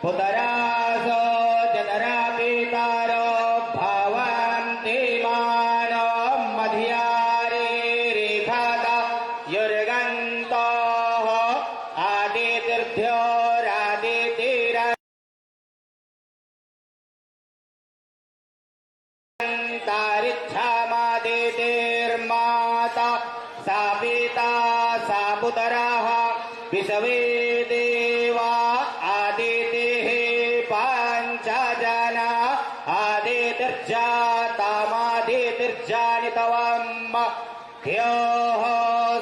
पुतरासो genre पितारो भवन्ति मानो मध्यारे रेखाता युर्गन्तोः आदितिर्माता सा पिता सा पुतराः विश्वे देवा आदितिः पञ्चजना आदितिर्जातामादितिर्जानितवम् ह्योः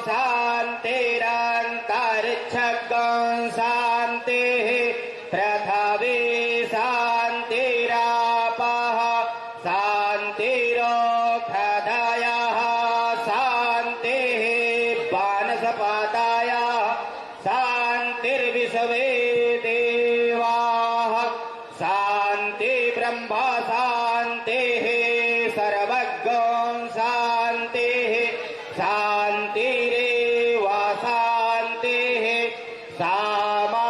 शान्तिरन्तरिक्षगं शान्तिः पृथिवी शान्तिरापः शान्तिरोषधयः शान्तिः वनस्पतयः शान्तिर्विश्वे देवाः शान्ति ब्रह्म शान्तिः सर्वज्ञं शान्तिः शान्तिरेव शान्तिः सामा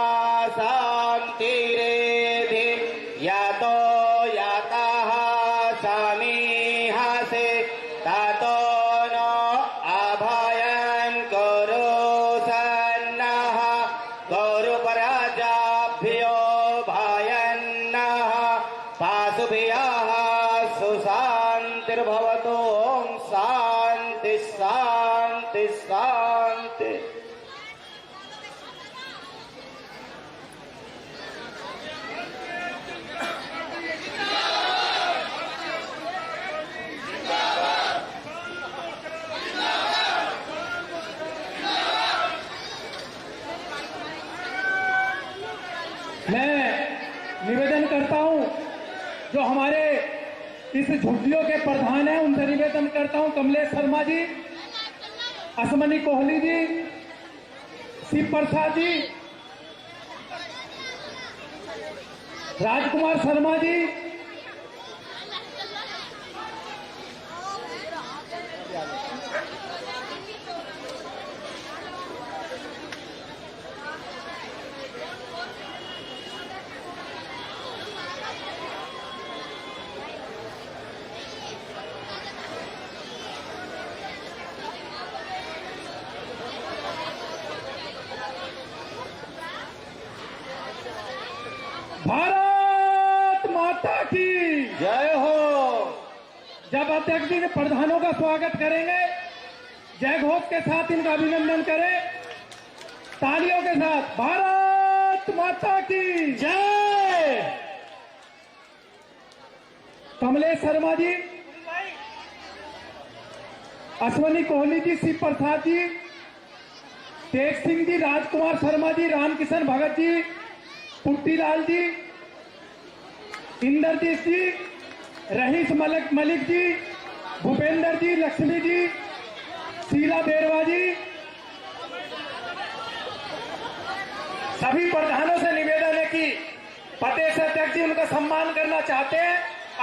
शान्तिरेधि यतो यतः समीहसे ततो नो अभयं कुरु सन्नः कुरु प्रजाभ्यो भयन्नः पाशुभ्यः सुशान्तिर्भवतु शान्ति शान्ति शान्ति। मैं निवेदन करता हूं, जो हमारे इस झुग्गियों के प्रधान हैं उनसे निवेदन करता हूं, कमलेश शर्मा जी, अश्वनी कोहली जी, शिव प्रसाद जी, राजकुमार शर्मा जी, भारत माता की जय हो। जब अध्यक्ष जी प्रधानों का स्वागत करेंगे, जय घोष के साथ इनका अभिनंदन करें, तालियों के साथ। भारत माता की जय। कमलेश शर्मा जी, अश्वनी कोहली जी, शिव प्रसाद जी, तेज सिंह जी, राजकुमार शर्मा जी, रामकिशन भगत जी, पुट्टीलाल जी, इंद्रजीत जी, रहीस मलिक जी, भूपेंद्र जी, लक्ष्मी जी, शीला बेरवा जी, सभी प्रधानों से निवेदन है कि फतेह से अध्यक्ष जी उनका सम्मान करना चाहते हैं।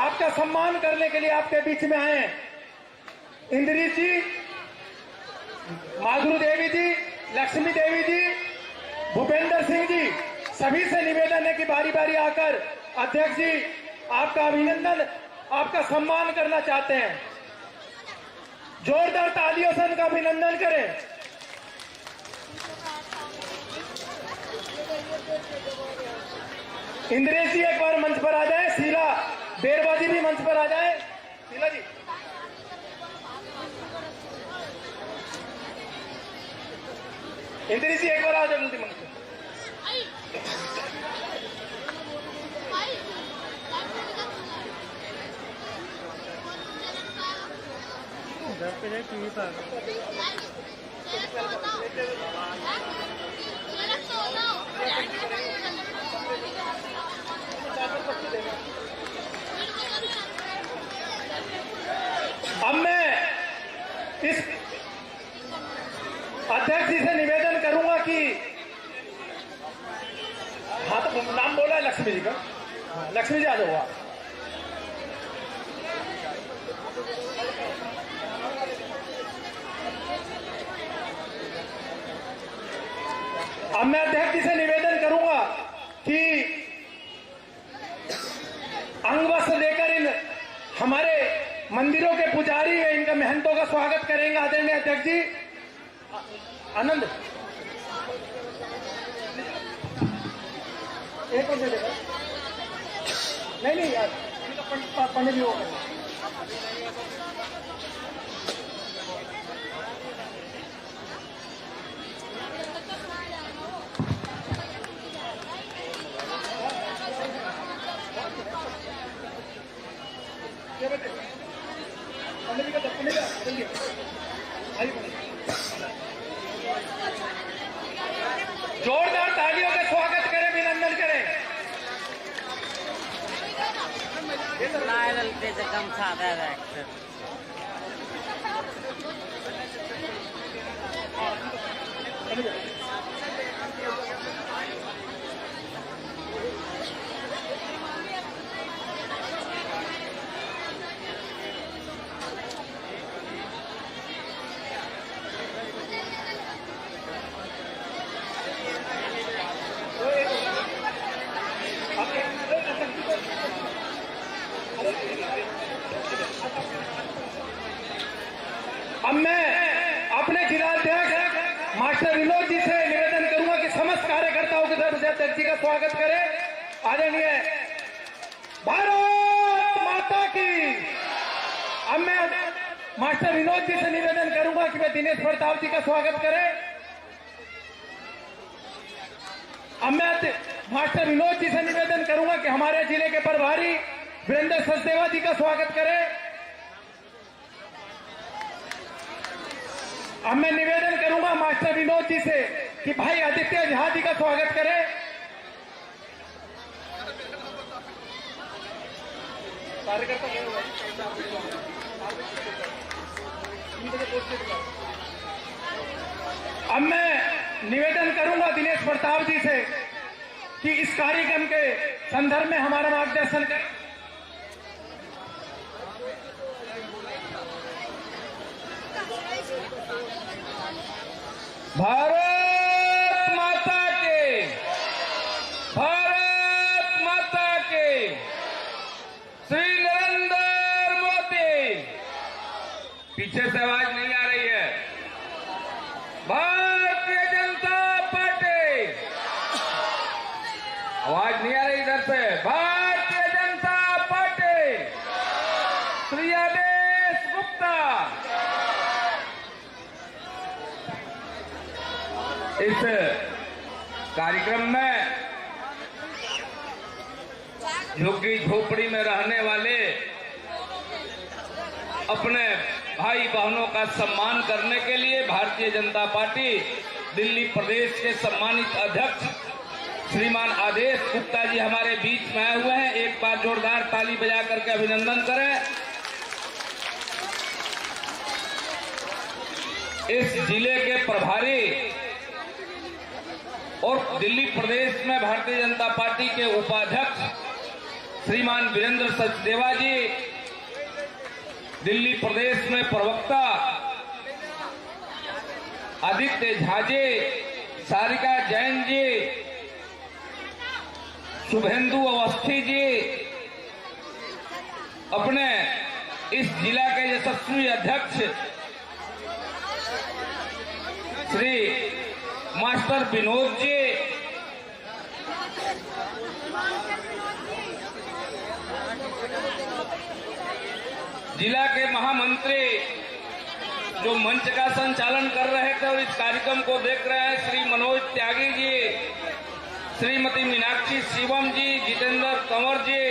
आपका सम्मान करने के लिए आपके बीच में आए इंद्रजीत जी, माधुरी देवी जी, लक्ष्मी देवी जी, भूपेंद्र सिंह जी, सभी से निवेदन है कि बारी बारी आकर अध्यक्ष जी आपका अभिनंदन, आपका सम्मान करना चाहते हैं। जोरदार तालियों से उनका अभिनंदन करें। इंद्रेश जी एक बार मंच पर आ जाए, शीला बेरवा जी भी मंच पर आ जाए। शीला जी, इंद्रेश जी एक बार आ जाए जल्दी मंच पर। टीवी पर अब मैं इस अध्यक्ष जी से निवेदन करूंगा कि हाँ, तो नाम बोला है लक्ष्मी जी का। लक्ष्मी जी आ जाओ आप। अब मैं अध्यक्ष जी से निवेदन करूंगा कि स्वागत करेंगे आदरणीय अध्यक्ष जी। आनंद एक और दे देगा। नहीं यार, पंडित जी होगा। जोरदार तालियों के स्वागत करें, अभिनंदन करें। वायरल पे से कम सादा है अब मैं अपने जिलाध्यक्ष मास्टर विनोद जी से निवेदन करूंगा कि समस्त कार्यकर्ताओं की तरफ से अध्यक्ष जी का स्वागत करें। आदरणीय भारत माता की। अब मैं मास्टर विनोद जी से निवेदन करूंगा कि वे दिनेश प्रताप जी का स्वागत करें। अब मैं मास्टर विनोद जी से निवेदन करूंगा कि हमारे जिले के प्रभारी वीरेंद्र सचदेवा जी का स्वागत करें। अब मैं निवेदन करूंगा मास्टर विनोद जी से कि भाई आदित्य झा जी का स्वागत करें। अब मैं निवेदन करूंगा दिनेश प्रताप जी से कि इस कार्यक्रम के संदर्भ में हमारा मार्गदर्शन करें। भारत माता के, भारत माता के, श्री नरेंद्र मोदी। पीछे से आवाज नहीं आ रही है। भारतीय जनता पार्टी, आवाज नहीं आ रही इधर से। भारतीय जनता पार्टी, श्री आदेश गुप्ता। इस कार्यक्रम में झुग्गी झोपड़ी में रहने वाले अपने भाई बहनों का सम्मान करने के लिए भारतीय जनता पार्टी दिल्ली प्रदेश के सम्मानित अध्यक्ष श्रीमान आदेश गुप्ता जी हमारे बीच में आए हुए हैं। एक बार जोरदार ताली बजा करके अभिनंदन करें। इस जिले के प्रभारी और दिल्ली प्रदेश में भारतीय जनता पार्टी के उपाध्यक्ष श्रीमान वीरेंद्र सचदेवा जी, दिल्ली प्रदेश में प्रवक्ता आदित्य झा जी, सारिका जैन जी, शुभेंदु अवस्थी जी, अपने इस जिला के यशस्वी अध्यक्ष श्री मास्टर विनोद जी, जिला के महामंत्री जो मंच का संचालन कर रहे थे और इस कार्यक्रम को देख रहे हैं, श्री मनोज त्यागी जी, श्रीमती मीनाक्षी शिवम जी, जितेंद्र कंवर जी,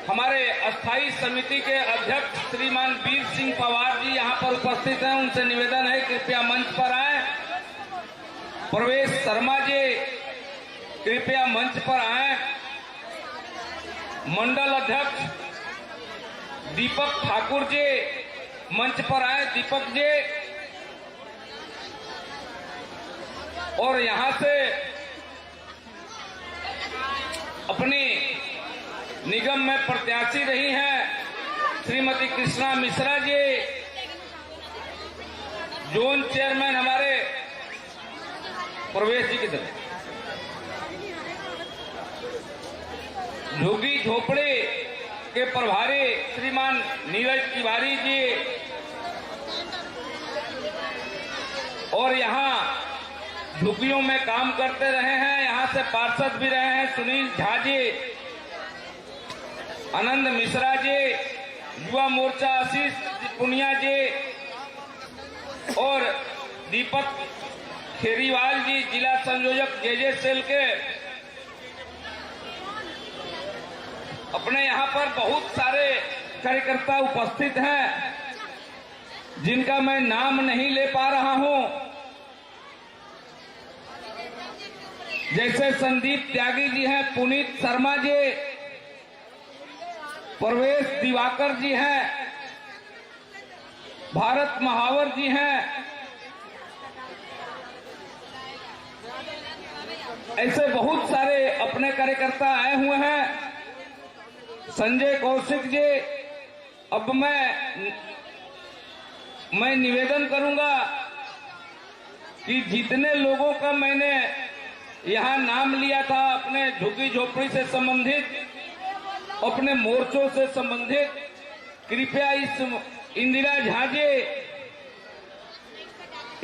हमारे अस्थायी समिति के अध्यक्ष श्रीमान वीर सिंह पवार जी यहाँ पर उपस्थित हैं। उनसे निवेदन है कृपया मंच पर आए। प्रवेश शर्मा जी कृपया मंच पर आए। मंडल अध्यक्ष दीपक ठाकुर जी मंच पर आए। दीपक जी, और यहां से अपनी निगम में प्रत्याशी रही हैं श्रीमती कृष्णा मिश्रा जी, जोन चेयरमैन हमारे प्रवेश जी की तरफ, झुग्गी झोपड़ी के प्रभारी श्रीमान नीरज तिवारी जी, और यहाँ झुग्गियों में काम करते रहे हैं। यहाँ से पार्षद भी रहे हैं सुनील झा जी, आनंद मिश्रा जी, युवा मोर्चा आशीष पुनिया जी और दीपक खेरीवाल जी, जिला संयोजक जेजे सेल के। अपने यहाँ पर बहुत सारे कार्यकर्ता उपस्थित हैं जिनका मैं नाम नहीं ले पा रहा हूं, जैसे संदीप त्यागी जी हैं, पुनीत शर्मा जी, प्रवेश दिवाकर जी हैं, भारत महावर जी हैं। ऐसे बहुत सारे अपने कार्यकर्ता आए हुए हैं। संजय कौशिक जी, अब मैं निवेदन करूंगा कि जितने लोगों का मैंने यहां नाम लिया था अपने झुग्गी झोपड़ी से संबंधित, अपने मोर्चों से संबंधित, कृपया इस इंदिरा झा जी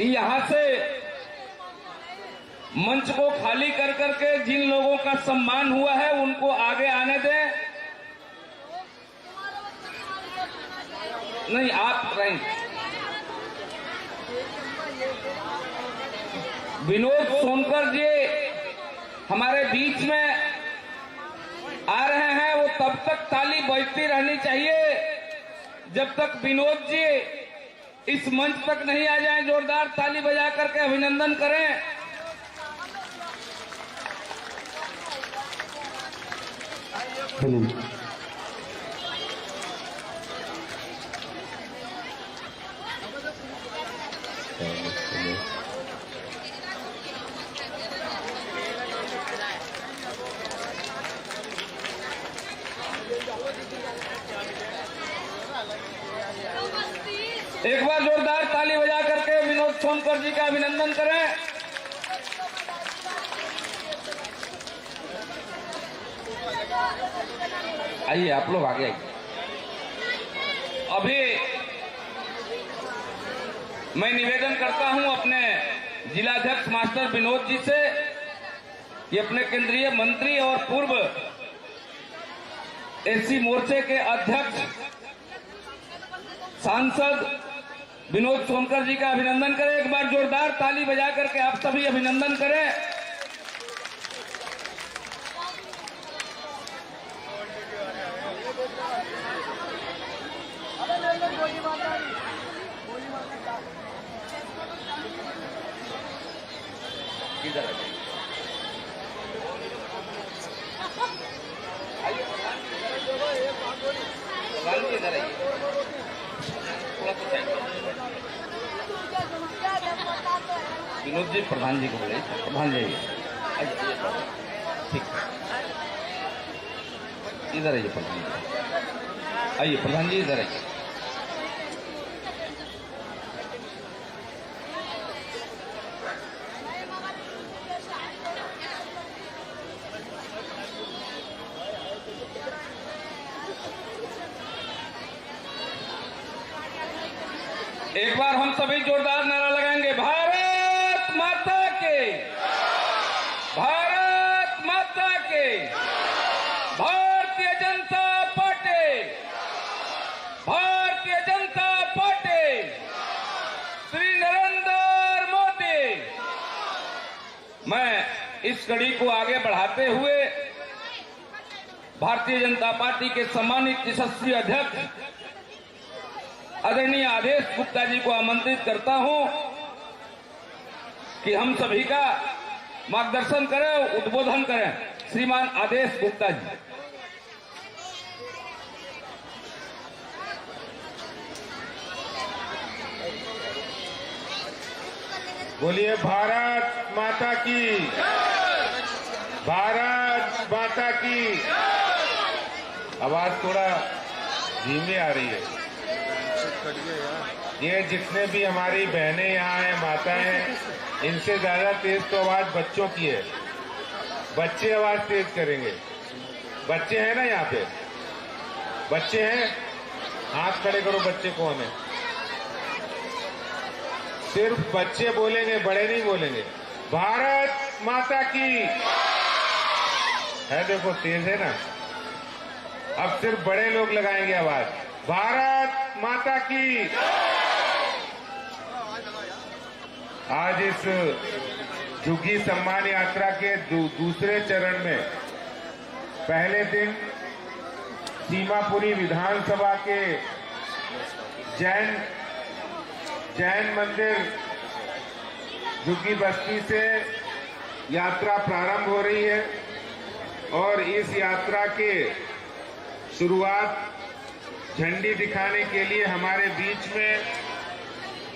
यहां से मंच को खाली कर करके जिन लोगों का सम्मान हुआ है उनको आगे आने दें। नहीं, आप रहेंगे। विनोद सोनकर जी हमारे बीच में आ रहे हैं, वो तब तक ताली बजती रहनी चाहिए जब तक विनोद जी इस मंच तक नहीं आ जाएं। जोरदार ताली बजा करके अभिनंदन करें। एक बार जोरदार ताली बजा करके विनोद सोनकर जी का अभिनंदन करें। आइए, आप लोग आगे आइए। अभी मैं निवेदन करता हूं अपने जिलाध्यक्ष मास्टर विनोद जी से कि अपने केंद्रीय मंत्री और पूर्व एससी मोर्चे के अध्यक्ष सांसद विनोद सोनकर जी का अभिनंदन करें। एक बार जोरदार ताली बजा करके आप सभी अभिनंदन करें। इधर आइए, इधर आइए, थोड़ा तो चाहिए। विनोद जी प्रधान जी को बोले, प्रधान जी ठीक, इधर आइए प्रधान जी, आइए प्रधान जी इधर आइए। एक बार हम सभी जोरदार नारा लगाएंगे, भारत माता के, भारत माता के, भारतीय जनता पार्टी, भारतीय जनता पार्टी, श्री नरेंद्र मोदी। मैं इस कड़ी को आगे बढ़ाते हुए भारतीय जनता पार्टी के सम्मानित यशस्वी अध्यक्ष आदरणीय आदेश गुप्ता जी को आमंत्रित करता हूं कि हम सभी का मार्गदर्शन करें, उद्बोधन करें। श्रीमान आदेश गुप्ता जी। बोलिए भारत माता की, भारत माता की। आवाज थोड़ा धीमी आ रही है। ये जितने भी हमारी बहनें यहाँ हैं, माताएं हैं, इनसे ज्यादा तेज तो आवाज बच्चों की है। बच्चे आवाज तेज करेंगे। बच्चे हैं ना यहाँ पे? बच्चे हैं? हाथ खड़े करो, बच्चे कौन है? सिर्फ बच्चे बोलेंगे, बड़े नहीं बोलेंगे। भारत माता की है, देखो तेज है ना। अब सिर्फ बड़े लोग लगाएंगे आवाज, भारत माता की। आज इस झुग्गी सम्मान यात्रा के दूसरे चरण में पहले दिन सीमापुरी विधानसभा के जैन मंदिर झुग्गी बस्ती से यात्रा प्रारंभ हो रही है और इस यात्रा के शुरुआत झंडी दिखाने के लिए हमारे बीच में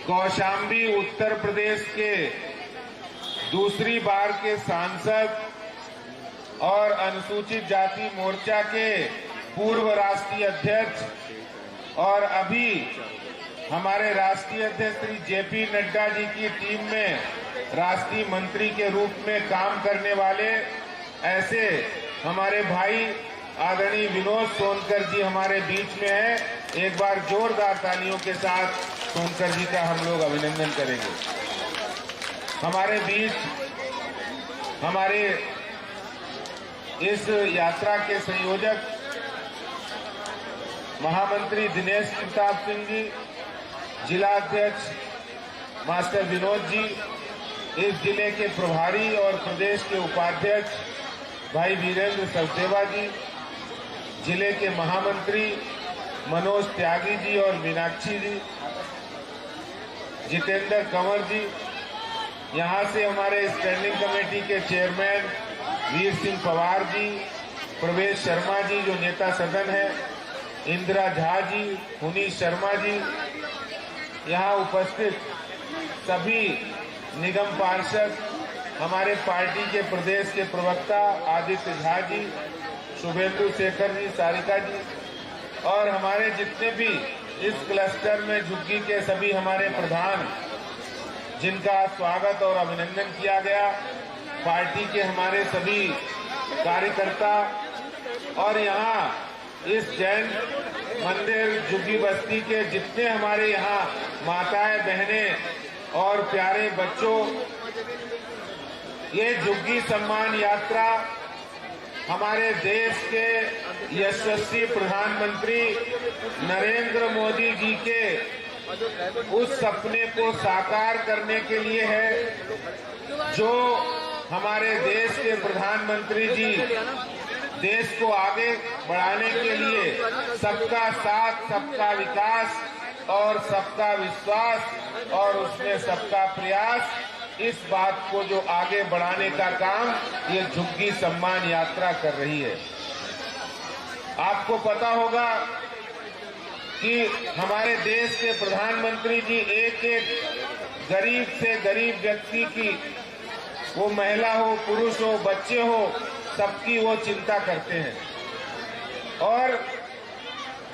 कौशाम्बी उत्तर प्रदेश के दूसरी बार के सांसद और अनुसूचित जाति मोर्चा के पूर्व राष्ट्रीय अध्यक्ष और अभी हमारे राष्ट्रीय अध्यक्ष श्री जेपी नड्डा जी की टीम में राष्ट्रीय मंत्री के रूप में काम करने वाले ऐसे हमारे भाई आदरणीय विनोद सोनकर जी हमारे बीच में है। एक बार जोरदार तालियों के साथ सोनकर जी का हम लोग अभिनंदन करेंगे। हमारे बीच हमारे इस यात्रा के संयोजक महामंत्री दिनेश प्रताप सिंह जी, जिला अध्यक्ष मास्टर विनोद जी, इस जिले के प्रभारी और प्रदेश के उपाध्यक्ष भाई वीरेंद्र सचदेवा जी, जिले के महामंत्री मनोज त्यागी जी और मीनाक्षी जी, जितेंद्र कंवर जी, यहाँ से हमारे स्टैंडिंग कमेटी के चेयरमैन वीर सिंह पवार जी, प्रवेश शर्मा जी जो नेता सदन है, इंदिरा झा जी, पुनीत शर्मा जी, यहाँ उपस्थित सभी निगम पार्षद, हमारे पार्टी के प्रदेश के प्रवक्ता आदित्य झा जी, शुभेंदु शेखर जी, सारिका जी और हमारे जितने भी इस क्लस्टर में झुग्गी के सभी हमारे प्रधान जिनका स्वागत और अभिनंदन किया गया, पार्टी के हमारे सभी कार्यकर्ता और यहाँ इस जैन मंदिर झुग्गी बस्ती के जितने हमारे यहाँ माताएं, बहनें और प्यारे बच्चों, ये झुग्गी सम्मान यात्रा हमारे देश के यशस्वी प्रधानमंत्री नरेंद्र मोदी जी के उस सपने को साकार करने के लिए है जो हमारे देश के प्रधानमंत्री जी देश को आगे बढ़ाने के लिए सबका साथ, सबका विकास और सबका विश्वास और उसमें सबका प्रयास, इस बात को जो आगे बढ़ाने का काम ये झुग्गी सम्मान यात्रा कर रही है। आपको पता होगा कि हमारे देश के प्रधानमंत्री जी एक एक गरीब से गरीब व्यक्ति की, वो महिला हो, पुरुष हो, बच्चे हो, सबकी वो चिंता करते हैं। और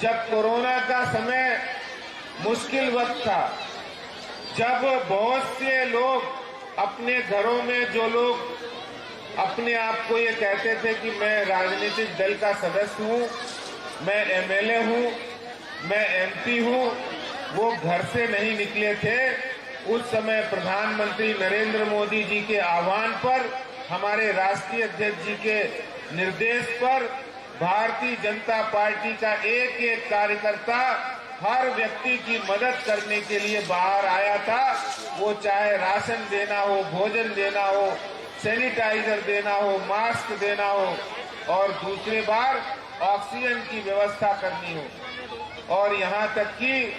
जब कोरोना का समय मुश्किल वक्त था, जब बहुत से लोग अपने घरों में, जो लोग अपने आप को ये कहते थे कि मैं राजनीतिक दल का सदस्य हूँ, मैं एमएलए हूँ, मैं एमपी हूँ, वो घर से नहीं निकले थे। उस समय प्रधानमंत्री नरेंद्र मोदी जी के आह्वान पर, हमारे राष्ट्रीय अध्यक्ष जी के निर्देश पर भारतीय जनता पार्टी का एक एक कार्यकर्ता हर व्यक्ति की मदद करने के लिए बाहर आया था। वो चाहे राशन देना हो, भोजन देना हो, सैनिटाइजर देना हो, मास्क देना हो और दूसरी बार ऑक्सीजन की व्यवस्था करनी हो। और यहाँ तक कि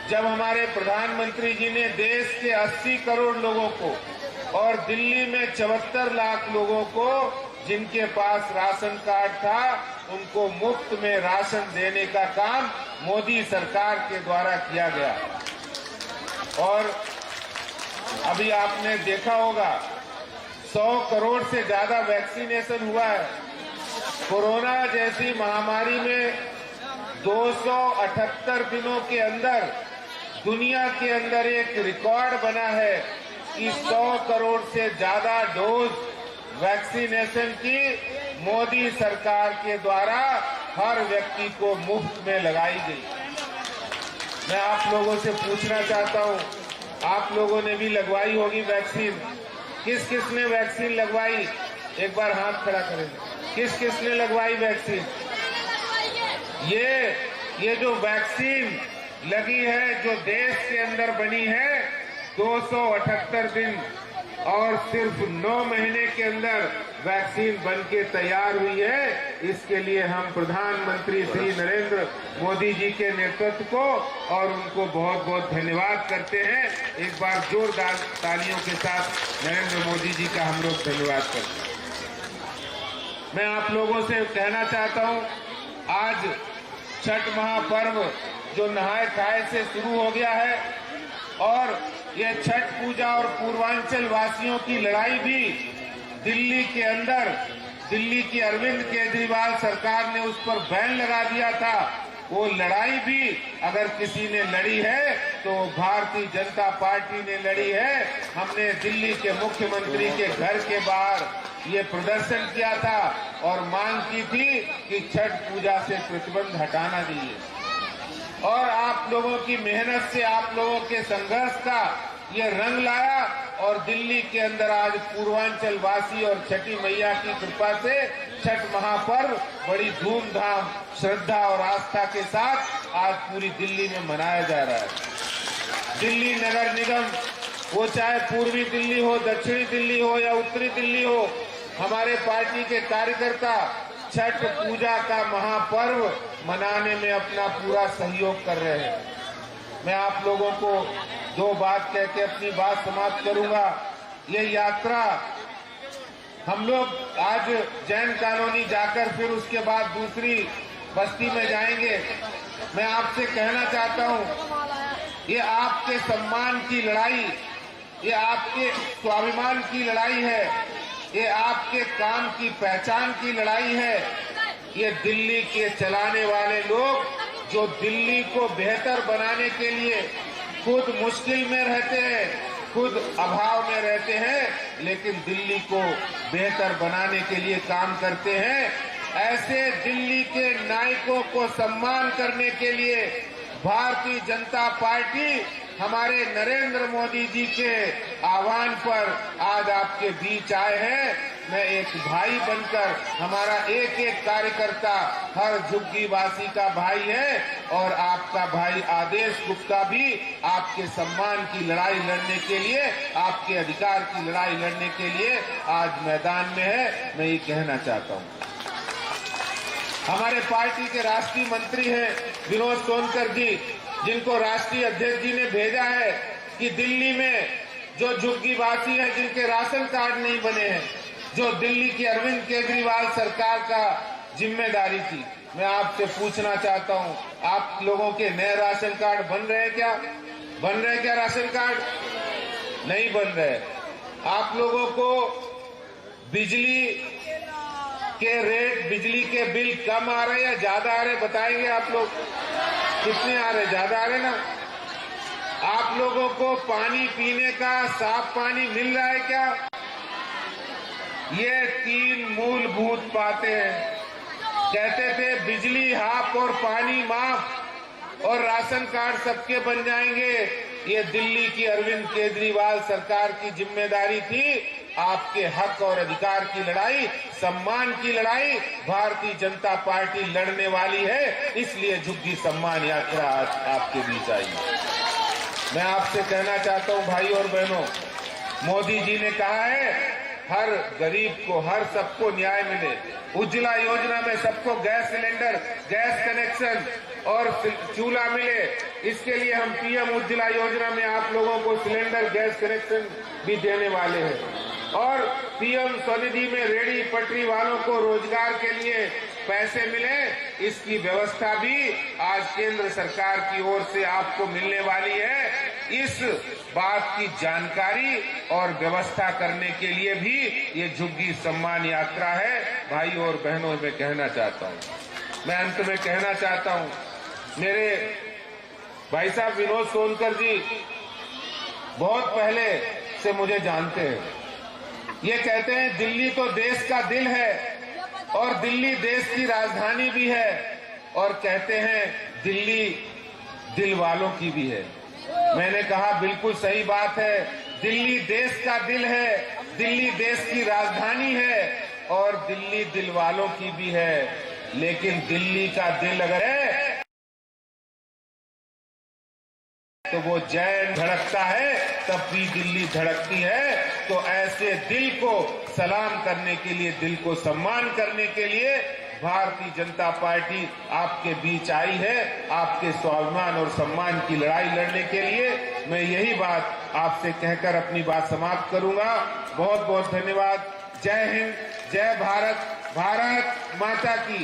जब हमारे प्रधानमंत्री जी ने देश के 80 करोड़ लोगों को और दिल्ली में 74 लाख लोगों को जिनके पास राशन कार्ड था, उनको मुफ्त में राशन देने का काम मोदी सरकार के द्वारा किया गया। और अभी आपने देखा होगा 100 करोड़ से ज्यादा वैक्सीनेशन हुआ है। कोरोना जैसी महामारी में 278 दिनों के अंदर दुनिया के अंदर एक रिकॉर्ड बना है कि 100 करोड़ से ज्यादा डोज वैक्सीनेशन की मोदी सरकार के द्वारा हर व्यक्ति को मुफ्त में लगाई गई। मैं आप लोगों से पूछना चाहता हूं आप लोगों ने भी लगवाई होगी वैक्सीन। किस किस ने वैक्सीन लगवाई? एक बार हाथ खड़ा करें। किस किस ने लगवाई वैक्सीन? ये जो वैक्सीन लगी है, जो देश के अंदर बनी है, 278 दिन और सिर्फ 9 महीने के अंदर वैक्सीन बनके तैयार हुई है। इसके लिए हम प्रधानमंत्री श्री नरेंद्र मोदी जी के नेतृत्व को और उनको बहुत बहुत धन्यवाद करते हैं। एक बार जोरदार तालियों के साथ नरेंद्र मोदी जी का हम लोग धन्यवाद करते हैं। मैं आप लोगों से कहना चाहता हूं, आज छठ महापर्व जो नहाए खाए से शुरू हो गया है और ये छठ पूजा और पूर्वांचल वासियों की लड़ाई भी दिल्ली के अंदर, दिल्ली की अरविंद केजरीवाल सरकार ने उस पर बैन लगा दिया था। वो लड़ाई भी अगर किसी ने लड़ी है तो भारतीय जनता पार्टी ने लड़ी है। हमने दिल्ली के मुख्यमंत्री के घर के बाहर ये प्रदर्शन किया था और मांग की थी कि छठ पूजा से प्रतिबंध हटाना चाहिए। और आप लोगों की मेहनत से, आप लोगों के संघर्ष का ये रंग लाया और दिल्ली के अंदर आज पूर्वांचल वासी और छठी मैया की कृपा से छठ महापर्व बड़ी धूमधाम, श्रद्धा और आस्था के साथ आज पूरी दिल्ली में मनाया जा रहा है। दिल्ली नगर निगम, वो चाहे पूर्वी दिल्ली हो, दक्षिणी दिल्ली हो या उत्तरी दिल्ली हो, हमारे पार्टी के कार्यकर्ता छठ पूजा का महापर्व मनाने में अपना पूरा सहयोग कर रहे हैं। मैं आप लोगों को 2 बात कह के अपनी बात समाप्त करूंगा। ये यात्रा हम लोग आज जैन कॉलोनी जाकर फिर उसके बाद दूसरी बस्ती में जाएंगे। मैं आपसे कहना चाहता हूं, ये आपके सम्मान की लड़ाई, ये आपके स्वाभिमान की लड़ाई है, ये आपके काम की पहचान की लड़ाई है। ये दिल्ली के चलाने वाले लोग जो दिल्ली को बेहतर बनाने के लिए खुद मुश्किल में रहते हैं, खुद अभाव में रहते हैं, लेकिन दिल्ली को बेहतर बनाने के लिए काम करते हैं। ऐसे दिल्ली के नायकों को सम्मान करने के लिए भारतीय जनता पार्टी हमारे नरेंद्र मोदी जी के आह्वान पर आज आपके बीच आए हैं। मैं एक भाई बनकर, हमारा एक एक कार्यकर्ता हर झुग्गी वासी का भाई है और आपका भाई आदेश गुप्ता भी आपके सम्मान की लड़ाई लड़ने के लिए, आपके अधिकार की लड़ाई लड़ने के लिए आज मैदान में है। मैं ये कहना चाहता हूँ। हमारे पार्टी के राष्ट्रीय मंत्री हैं विनोद सोनकर जी, जिनको राष्ट्रीय अध्यक्ष जी ने भेजा है कि दिल्ली में जो झुग्गीवासी हैं, जिनके राशन कार्ड नहीं बने हैं, जो दिल्ली की अरविंद केजरीवाल सरकार का जिम्मेदारी थी, मैं आपसे पूछना चाहता हूं, आप लोगों के नए राशन कार्ड बन रहे हैं क्या? बन रहे क्या राशन कार्ड? नहीं बन रहे। आप लोगों को बिजली के रेट, बिजली के बिल कम आ रहे या ज्यादा आ रहे, बताएंगे आप लोग? कितने आ रहे? ज्यादा आ रहे ना? आप लोगों को पानी पीने का साफ पानी मिल रहा है क्या? ये 3 मूलभूत बातें हैं। कहते थे बिजली हाफ और पानी माफ और राशन कार्ड सबके बन जाएंगे। ये दिल्ली की अरविंद केजरीवाल सरकार की जिम्मेदारी थी। आपके हक और अधिकार की लड़ाई, सम्मान की लड़ाई भारतीय जनता पार्टी लड़ने वाली है, इसलिए झुग्गी सम्मान यात्रा आज आपके बीच आई। मैं आपसे कहना चाहता हूं भाई और बहनों, मोदी जी ने कहा है हर गरीब को, हर सबको न्याय मिले। उज्ज्वला योजना में सबको गैस सिलेंडर, गैस कनेक्शन और चूल्हा मिले। इसके लिए हम पीएम उज्ज्वला योजना में आप लोगों को सिलेंडर, गैस कनेक्शन भी देने वाले हैं। और पीएम स्वनिधि में रेहड़ी पटरी वालों को रोजगार के लिए पैसे मिले, इसकी व्यवस्था भी आज केंद्र सरकार की ओर से आपको मिलने वाली है। इस बात की जानकारी और व्यवस्था करने के लिए भी ये झुग्गी सम्मान यात्रा है। भाई और बहनों, मैं कहना चाहता हूं, मैं अंत में कहना चाहता हूं, मेरे भाई साहब विनोद सोनकर जी बहुत पहले से मुझे जानते हैं। ये कहते हैं दिल्ली तो देश का दिल है और दिल्ली देश की राजधानी भी है, और कहते हैं दिल्ली दिल वालों की भी है। मैंने कहा बिल्कुल सही बात है। दिल्ली देश का दिल है, दिल्ली देश की राजधानी है और दिल्ली दिल वालों की भी है। लेकिन दिल्ली का दिल अगर है तो वो जैन धड़कता है तब भी दिल्ली धड़कती है। तो ऐसे दिल को सलाम करने के लिए, दिल को सम्मान करने के लिए भारतीय जनता पार्टी आपके बीच आई है, आपके स्वाभिमान और सम्मान की लड़ाई लड़ने के लिए। मैं यही बात आपसे कहकर अपनी बात समाप्त करूंगा। बहुत बहुत धन्यवाद। जय हिंद, जय भारत, भारत माता की,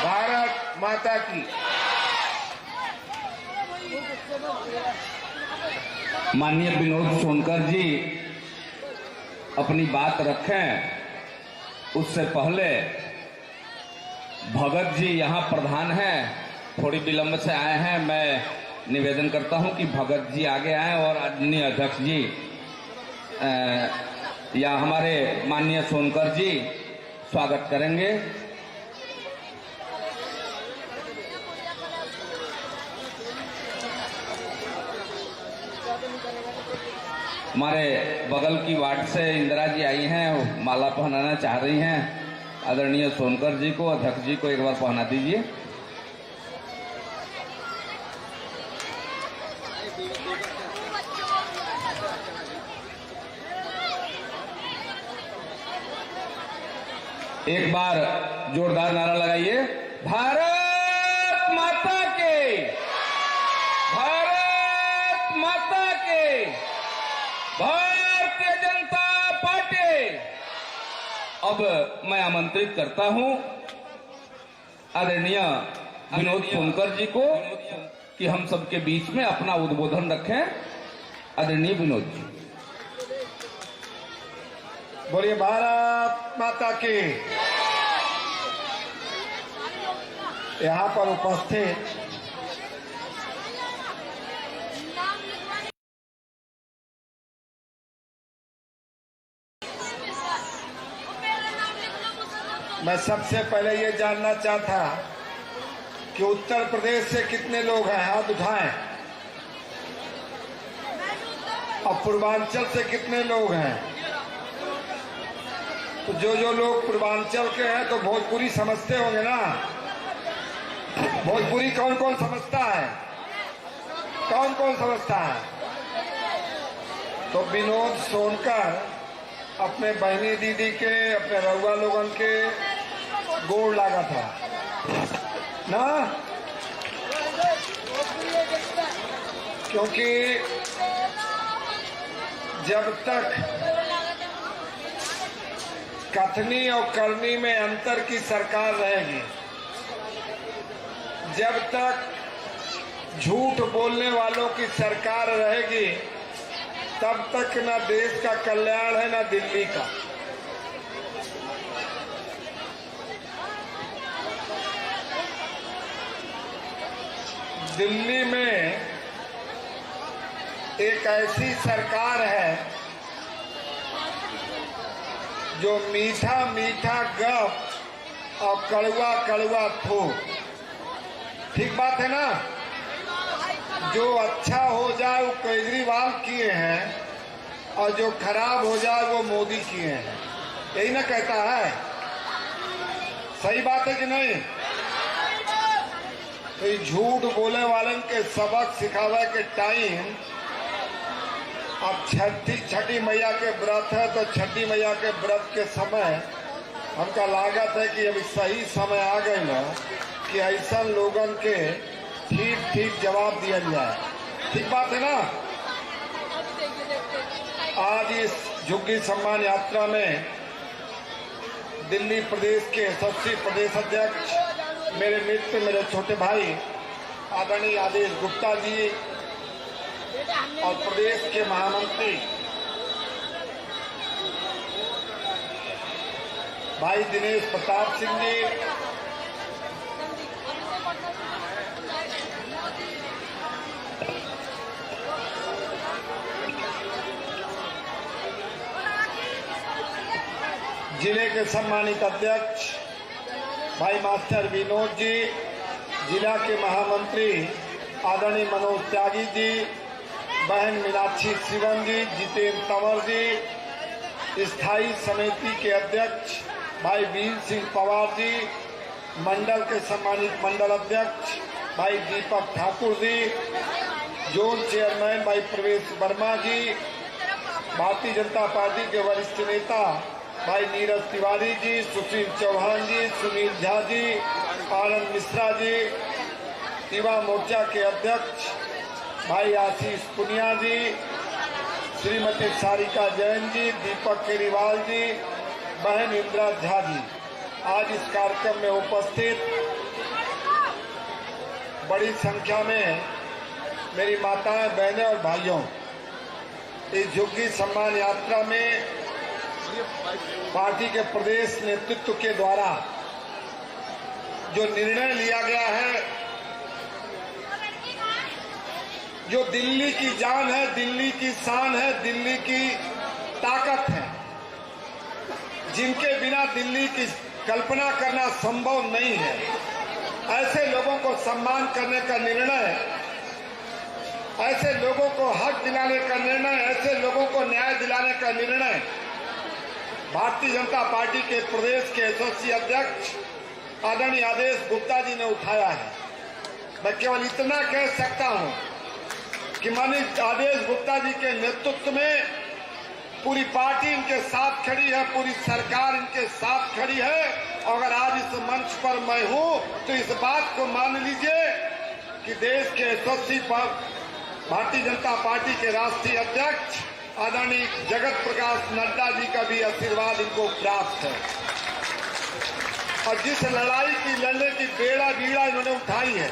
भारत माता की। माननीय विनोद सोनकर जी अपनी बात रखें, उससे पहले भगत जी यहाँ प्रधान हैं, थोड़ी विलंब से आए हैं। मैं निवेदन करता हूं कि भगत जी आगे आए और आदरणीय अध्यक्ष जी या हमारे माननीय सोनकर जी स्वागत करेंगे। हमारे बगल की वार्ड से इंदिरा जी आई हैं, माला पहनाना चाह रही हैं। आदरणीय सोनकर जी को, अध्यक्ष जी को एक बार पहना दीजिए। एक बार जोरदार नारा लगाइए, भारत माता के, भारत माता के, भारतीय जनता पार्टी। अब मैं आमंत्रित करता हूं आदरणीय विनोद सोनकर जी को कि हम सबके बीच में अपना उद्बोधन रखें। आदरणीय विनोद जी। बोलिए भारत माता की। यहाँ पर उपस्थित मैं सबसे पहले ये जानना चाहता कि उत्तर प्रदेश से कितने लोग हैं, हाथ उठाएं। और पूर्वांचल से कितने लोग हैं? तो जो लोग पूर्वांचल के हैं तो भोजपुरी समझते होंगे ना। भोजपुरी कौन कौन समझता है? कौन कौन समझता है? तो विनोद सोनकर अपने बहनी दीदी के, अपने रउआ लोगन के गोड़ लगा था ना, क्योंकि जब तक कथनी और करनी में अंतर की सरकार रहेगी, जब तक झूठ बोलने वालों की सरकार रहेगी, तब तक ना देश का कल्याण है ना दिल्ली का। दिल्ली में एक ऐसी सरकार है जो मीठा मीठा गप और कड़वा कड़वा थूक। ठीक बात है ना। जो अच्छा हो जाए वो केजरीवाल किए हैं और जो खराब हो जाए वो मोदी किए हैं, यही ना कहता है। सही बात है कि नहीं? तो झूठ बोले वाले के सबक सिखावे के टाइम, अब छठी मैया के व्रत है तो छठी मैया के व्रत के समय हमका लागत है कि अभी सही समय आ गई ना कि ऐसा लोगन के ठीक ठीक जवाब दिया जाए। ठीक बात है ना। आज इस झुग्गी सम्मान यात्रा में दिल्ली प्रदेश के यशस्वी प्रदेश अध्यक्ष, मेरे मित्र, मेरे छोटे भाई आदरणीय आदेश गुप्ता जी और प्रदेश के महामंत्री भाई दिनेश प्रताप सिंह जी, जिले के सम्मानित अध्यक्ष भाई मास्टर विनोद जी, जिला के महामंत्री आदरणीय मनोज त्यागी जी, बहन मीनाक्षी शिवम जी, जितेंद्र तंवर जी, स्थायी समिति के अध्यक्ष भाई वीर सिंह पवार जी, मंडल के सम्मानित मंडल अध्यक्ष भाई दीपक ठाकुर जी, जोन चेयरमैन भाई प्रवेश वर्मा जी, भारतीय जनता पार्टी के वरिष्ठ नेता भाई नीरज तिवारी जी, सुशील चौहान जी, सुनील झा जी, आनंद मिश्रा जी, युवा मोर्चा के अध्यक्ष भाई आशीष पुनिया जी, श्रीमती सारिका जैन जी, दीपक केरीवाल जी, बहन इंदिरा झा जी, आज इस कार्यक्रम में उपस्थित बड़ी संख्या में मेरी माताएं, बहनें और भाइयों, इस झुग्गी सम्मान यात्रा में पार्टी के प्रदेश नेतृत्व के द्वारा जो निर्णय लिया गया है, जो दिल्ली की जान है, दिल्ली की शान है, दिल्ली की ताकत है, जिनके बिना दिल्ली की कल्पना करना संभव नहीं है, ऐसे लोगों को सम्मान करने का निर्णय, ऐसे लोगों को हक दिलाने का निर्णय, ऐसे लोगों को न्याय दिलाने का निर्णय भारतीय जनता पार्टी के प्रदेश के एसोसी अध्यक्ष आदरणीय आदेश गुप्ता जी ने उठाया है। मैं केवल इतना कह सकता हूं कि माननीय आदेश गुप्ता जी के नेतृत्व में पूरी पार्टी इनके साथ खड़ी है, पूरी सरकार इनके साथ खड़ी है। और अगर आज इस मंच पर मैं हूं तो इस बात को मान लीजिए कि देश के एसोसी पर भारतीय जनता पार्टी के राष्ट्रीय अध्यक्ष आदरणीय जगत प्रकाश नड्डा जी का भी आशीर्वाद इनको प्राप्त है। और जिस लड़ाई की लड़ने की बीड़ा इन्होंने उठाई है,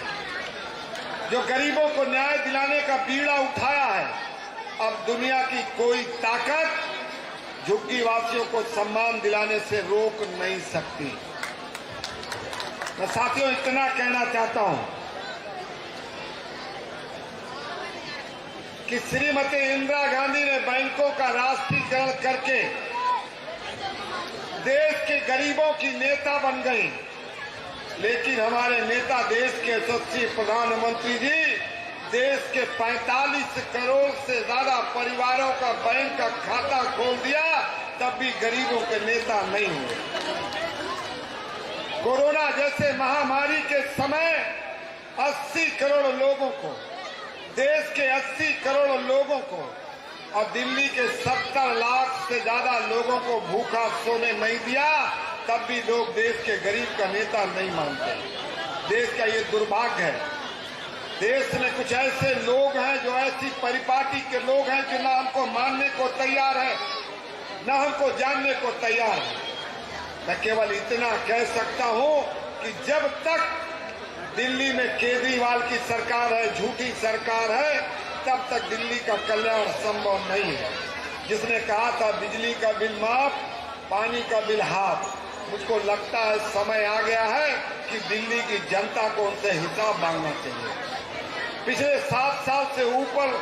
जो गरीबों को न्याय दिलाने का बीड़ा उठाया है, अब दुनिया की कोई ताकत झुग्गी वासियों को सम्मान दिलाने से रोक नहीं सकती। मैं साथियों इतना कहना चाहता हूं कि श्रीमती इंदिरा गांधी ने बैंकों का राष्ट्रीयकरण करके देश के गरीबों की नेता बन गई, लेकिन हमारे नेता देश के यशस्वी प्रधानमंत्री जी देश के 45 करोड़ से ज्यादा परिवारों का बैंक का खाता खोल दिया, तब भी गरीबों के नेता नहीं हुए। कोरोना जैसे महामारी के समय 80 करोड़ लोगों को, देश के 80 करोड़ लोगों को और दिल्ली के 70 लाख से ज्यादा लोगों को भूखा सोने नहीं दिया, तब भी लोग देश के गरीब का नेता नहीं मानते। देश का ये दुर्भाग्य है। देश में कुछ ऐसे लोग हैं, जो ऐसी परिपाटी के लोग हैं जो ना हमको मानने को तैयार है, ना हमको जानने को तैयार है। मैं केवल इतना कह सकता हूं कि जब तक दिल्ली में केजरीवाल की सरकार है, झूठी सरकार है, तब तक दिल्ली का कल्याण संभव नहीं है। जिसने कहा था बिजली का बिल माफ, पानी का बिल हाफ, मुझको लगता है समय आ गया है कि दिल्ली की जनता को उनसे हिसाब मांगना चाहिए। पिछले 7 साल से ऊपर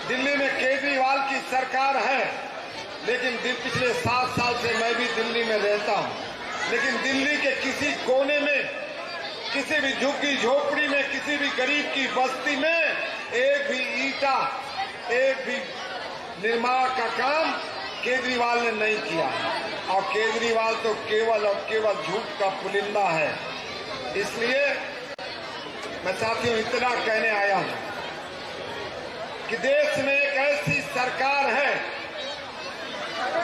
दिल्ली में केजरीवाल की सरकार है, लेकिन पिछले 7 साल से मैं भी दिल्ली में रहता हूं, लेकिन दिल्ली के किसी कोने में, किसी भी झुग्गी झोपड़ी में, किसी भी गरीब की बस्ती में एक भी ईंटा, एक भी निर्माण का काम केजरीवाल ने नहीं किया। और केजरीवाल तो केवल और केवल झूठ का पुलिंदा है। इसलिए मैं साथियों इतना कहने आया हूं कि देश में एक ऐसी सरकार है,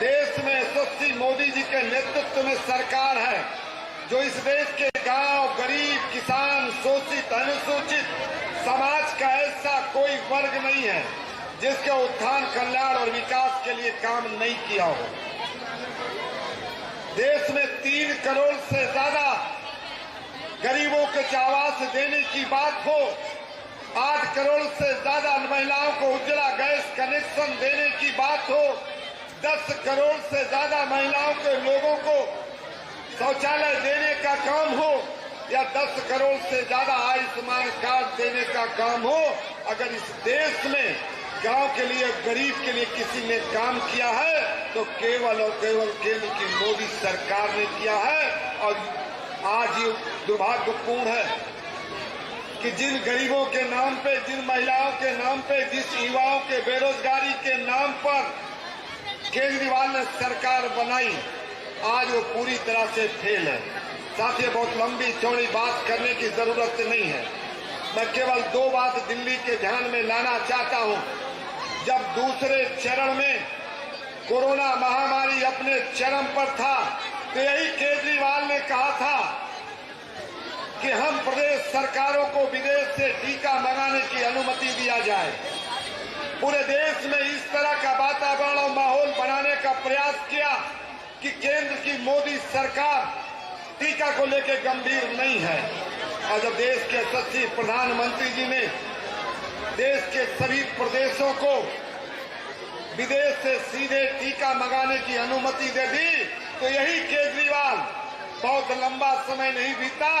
देश में यशस्वी मोदी जी के नेतृत्व में सरकार है, जो इस देश के गांव, गरीब, किसान, शोषित, अनुसूचित समाज का ऐसा कोई वर्ग नहीं है जिसके उत्थान, कल्याण और विकास के लिए काम नहीं किया हो। देश में 3 करोड़ से ज्यादा गरीबों के आवास देने की बात हो, 8 करोड़ से ज्यादा महिलाओं को उज्ज्वला गैस कनेक्शन देने की बात हो, 10 करोड़ से ज्यादा महिलाओं के लोगों को शौचालय देने का काम हो, या 10 करोड़ से ज्यादा आयुष्मान कार्ड देने का काम हो, अगर इस देश में गांव के लिए, गरीब के लिए किसी ने काम किया है तो केवल और केवल केंद्र की मोदी सरकार ने किया है। और आज ये दुर्भाग्यपूर्ण है कि जिन गरीबों के नाम पे, जिन महिलाओं के नाम पे, जिस युवाओं के बेरोजगारी के नाम पर केजरीवाल ने सरकार बनाई, आज वो पूरी तरह से फेल है। साथियों, बहुत लंबी चौड़ी बात करने की जरूरत नहीं है। मैं केवल 2 बात दिल्ली के ध्यान में लाना चाहता हूं। जब दूसरे चरण में कोरोना महामारी अपने चरम पर था, तो यही केजरीवाल ने कहा था कि हम प्रदेश सरकारों को विदेश से टीका मंगाने की अनुमति दिया जाए। पूरे देश में इस तरह का वातावरण और माहौल बनाने का प्रयास किया कि केंद्र की मोदी सरकार टीका को लेकर गंभीर नहीं है। और जब देश के यशस्वी प्रधानमंत्री जी ने देश के सभी प्रदेशों को विदेश से सीधे टीका मंगाने की अनुमति दे दी, तो यही केजरीवाल बहुत लंबा समय नहीं बीता,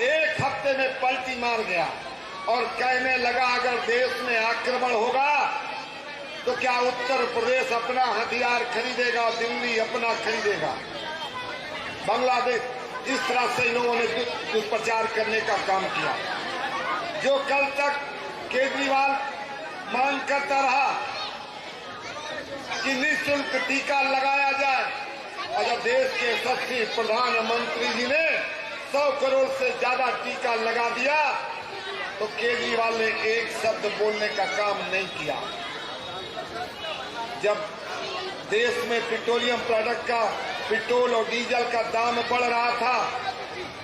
1 हफ्ते में पलटी मार गया और कहने लगा अगर देश में आक्रमण होगा तो क्या उत्तर प्रदेश अपना हथियार खरीदेगा और दिल्ली अपना खरीदेगा। बांग्लादेश, इस तरह से इन लोगों ने दुष्प्रचार करने का काम किया। जो कल तक केजरीवाल मांग करता रहा कि निःशुल्क टीका लगाया जाए, और जब देश के यशस्वी प्रधानमंत्री जी ने 100 करोड़ से ज्यादा टीका लगा दिया, तो केजरीवाल ने एक शब्द बोलने का काम नहीं किया। जब देश में पेट्रोलियम प्रोडक्ट का, पेट्रोल और डीजल का दाम बढ़ रहा था,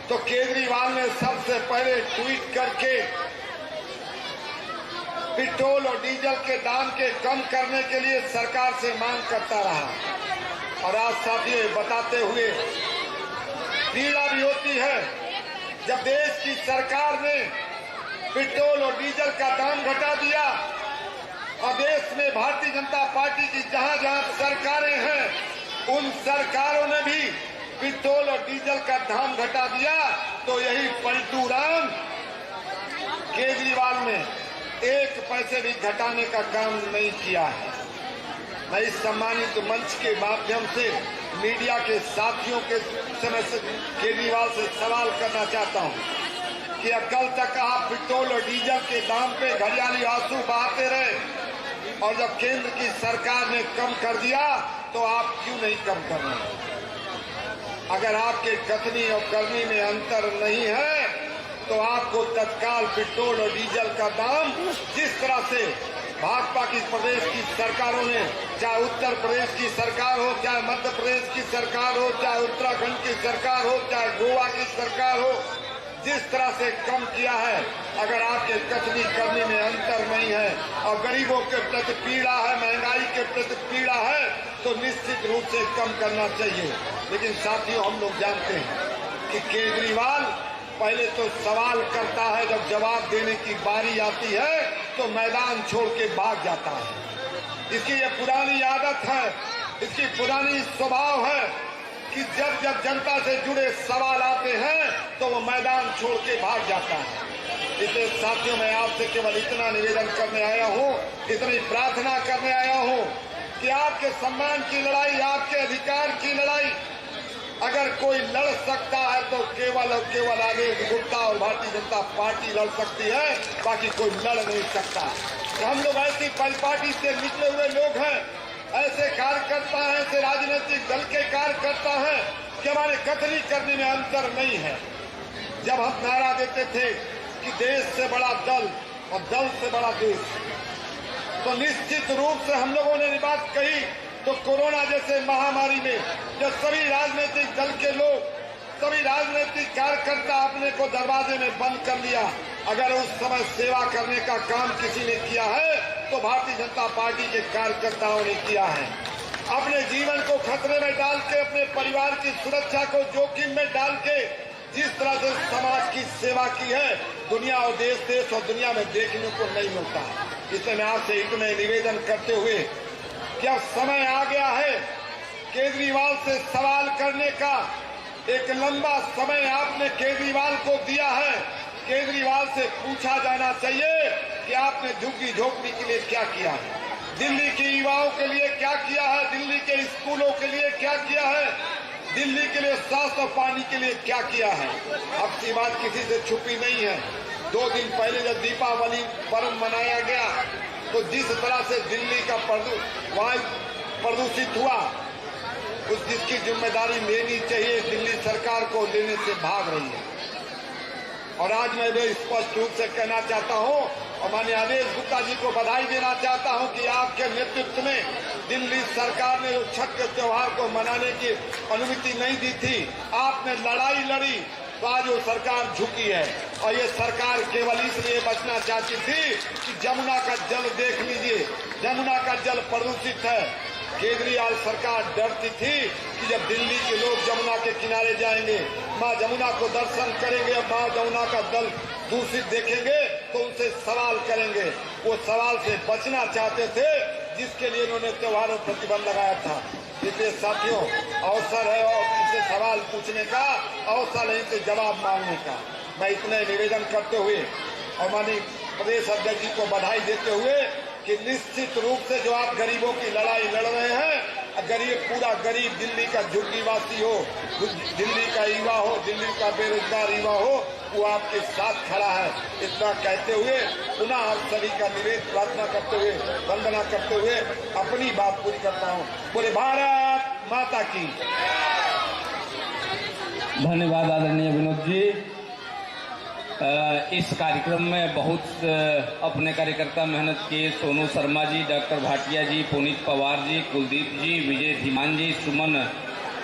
तो केजरीवाल ने सबसे पहले ट्वीट करके पेट्रोल और डीजल के दाम के कम करने के लिए सरकार से मांग करता रहा। और आज साथियों, बताते हुए पीड़ा भी होती है, जब देश की सरकार ने पेट्रोल और डीजल का दाम घटा दिया और देश में भारतीय जनता पार्टी की जहां जहां सरकारें हैं, उन सरकारों ने भी पेट्रोल और डीजल का दाम घटा दिया, तो यही पलटू राम केजरीवाल ने 1 पैसे भी घटाने का काम नहीं किया है। मैं इस सम्मानित मंच के माध्यम से मीडिया के साथियों के समय से केजरीवाल से सवाल करना चाहता हूं कि कल तक आप पेट्रोल और डीजल के दाम पे घड़ियाली आंसू बहाते रहे, और जब केंद्र की सरकार ने कम कर दिया तो आप क्यों नहीं कम कर रहे? अगर आपके कथनी और करनी में अंतर नहीं है, तो आपको तत्काल पेट्रोल और डीजल का दाम, जिस तरह से भाजपा की प्रदेश की सरकारों ने, चाहे उत्तर प्रदेश की सरकार हो, चाहे मध्य प्रदेश की सरकार हो, चाहे उत्तराखंड की सरकार हो, चाहे गोवा की सरकार हो, जिस तरह से कम किया है, अगर आपके कथनी करने में अंतर नहीं है और गरीबों के प्रति पीड़ा है, महंगाई के प्रति पीड़ा है, तो निश्चित रूप से कम करना चाहिए। लेकिन साथियों, हम लोग जानते हैं कि केजरीवाल पहले तो सवाल करता है, जब जवाब देने की बारी आती है तो मैदान छोड़ के भाग जाता है। इसकी ये पुरानी आदत है, इसकी पुरानी स्वभाव है कि जब जब जनता से जुड़े सवाल आते हैं तो वो मैदान छोड़ के भाग जाता है। इसलिए साथियों, मैं आपसे केवल इतना निवेदन करने आया हूँ, इतनी प्रार्थना करने आया हूँ कि आपके सम्मान की लड़ाई, आपके अधिकार की लड़ाई अगर कोई लड़ सकता है तो केवल और केवल आदेश गुप्ता और भारतीय जनता पार्टी लड़ सकती है, बाकी कोई लड़ नहीं सकता। तो हम लोग ऐसी पार्टी से निकले हुए लोग हैं, ऐसे कार्यकर्ता हैं, ऐसे राजनीतिक दल के कार्यकर्ता हैं कि हमारे कथनी करने में अंतर नहीं है। जब हम नारा देते थे कि देश से बड़ा दल और दल से बड़ा देश, तो निश्चित रूप से हम लोगों ने बात कही, तो कोरोना जैसे महामारी में जब सभी राजनीतिक दल के लोग, सभी राजनीतिक कार्यकर्ता अपने को दरवाजे में बंद कर लिया, अगर उस समय सेवा करने का काम किसी ने किया है तो भारतीय जनता पार्टी के कार्यकर्ताओं ने किया है। अपने जीवन को खतरे में डाल के, अपने परिवार की सुरक्षा को जोखिम में डाल के जिस तरह से समाज की सेवा की है, दुनिया और देश और दुनिया में देखने को नहीं मिलता। इसलिए मैं आपसे इतने निवेदन करते हुए कि अब समय आ गया है केजरीवाल से सवाल करने का। एक लंबा समय आपने केजरीवाल को दिया है, केजरीवाल से पूछा जाना चाहिए कि आपने झुग्गी झोपड़ी के लिए क्या किया है, दिल्ली के युवाओं के लिए क्या किया है, दिल्ली के स्कूलों के लिए क्या किया है, दिल्ली के लिए स्वास्थ्य और पानी के लिए क्या किया है। अब की बात किसी से छुपी नहीं है। 2 दिन पहले जब दीपावली पर्व मनाया गया तो जिस तरह से दिल्ली का वायु प्रदूषित हुआ, जिसकी जिम्मेदारी लेनी चाहिए दिल्ली सरकार को, लेने से भाग रही है। और आज मैं भी स्पष्ट रूप से कहना चाहता हूं और माननीय आदेश गुप्ता जी को बधाई देना चाहता हूं कि आपके नेतृत्व में दिल्ली सरकार ने जो छठ के त्योहार को मनाने की अनुमति नहीं दी थी, आपने लड़ाई लड़ी तो आज वो सरकार झुकी है। और ये सरकार केवल इसलिए बचना चाहती थी कि जमुना का जल देख लीजिए, जमुना का जल प्रदूषित है। केजरीवाल सरकार डरती थी कि जब दिल्ली के लोग जमुना के किनारे जाएंगे, मां जमुना को दर्शन करेंगे, मां जमुना का जल दूषित देखेंगे तो उनसे सवाल करेंगे। वो सवाल से बचना चाहते थे, जिसके लिए उन्होंने त्योहारों पर प्रतिबंध लगाया था। इसलिए साथियों, अवसर है और इनसे सवाल पूछने का, अवसर है इनसे जवाब मांगने का। मैं इतने निवेदन करते हुए और माननीय प्रदेश अध्यक्ष जी को बधाई देते हुए कि निश्चित रूप से जो आप गरीबों की लड़ाई लड़ रहे हैं, पूरा गरीब दिल्ली का झुग्गीवासी हो, दिल्ली का युवा हो, दिल्ली का बेरोजगार युवा हो, वो आपके साथ खड़ा है। इतना कहते हुए पुनः आप सभी का निवेदन प्रार्थना करते हुए, वंदना करते हुए अपनी बात पूरी करता हूँ। बोले भारत माता की। धन्यवाद आदरणीय विनोद जी। इस कार्यक्रम में बहुत अपने कार्यकर्ता मेहनत किए। सोनू शर्मा जी, डॉक्टर भाटिया जी, पुनीत पवार जी, कुलदीप जी, विजय धीमान जी, सुमन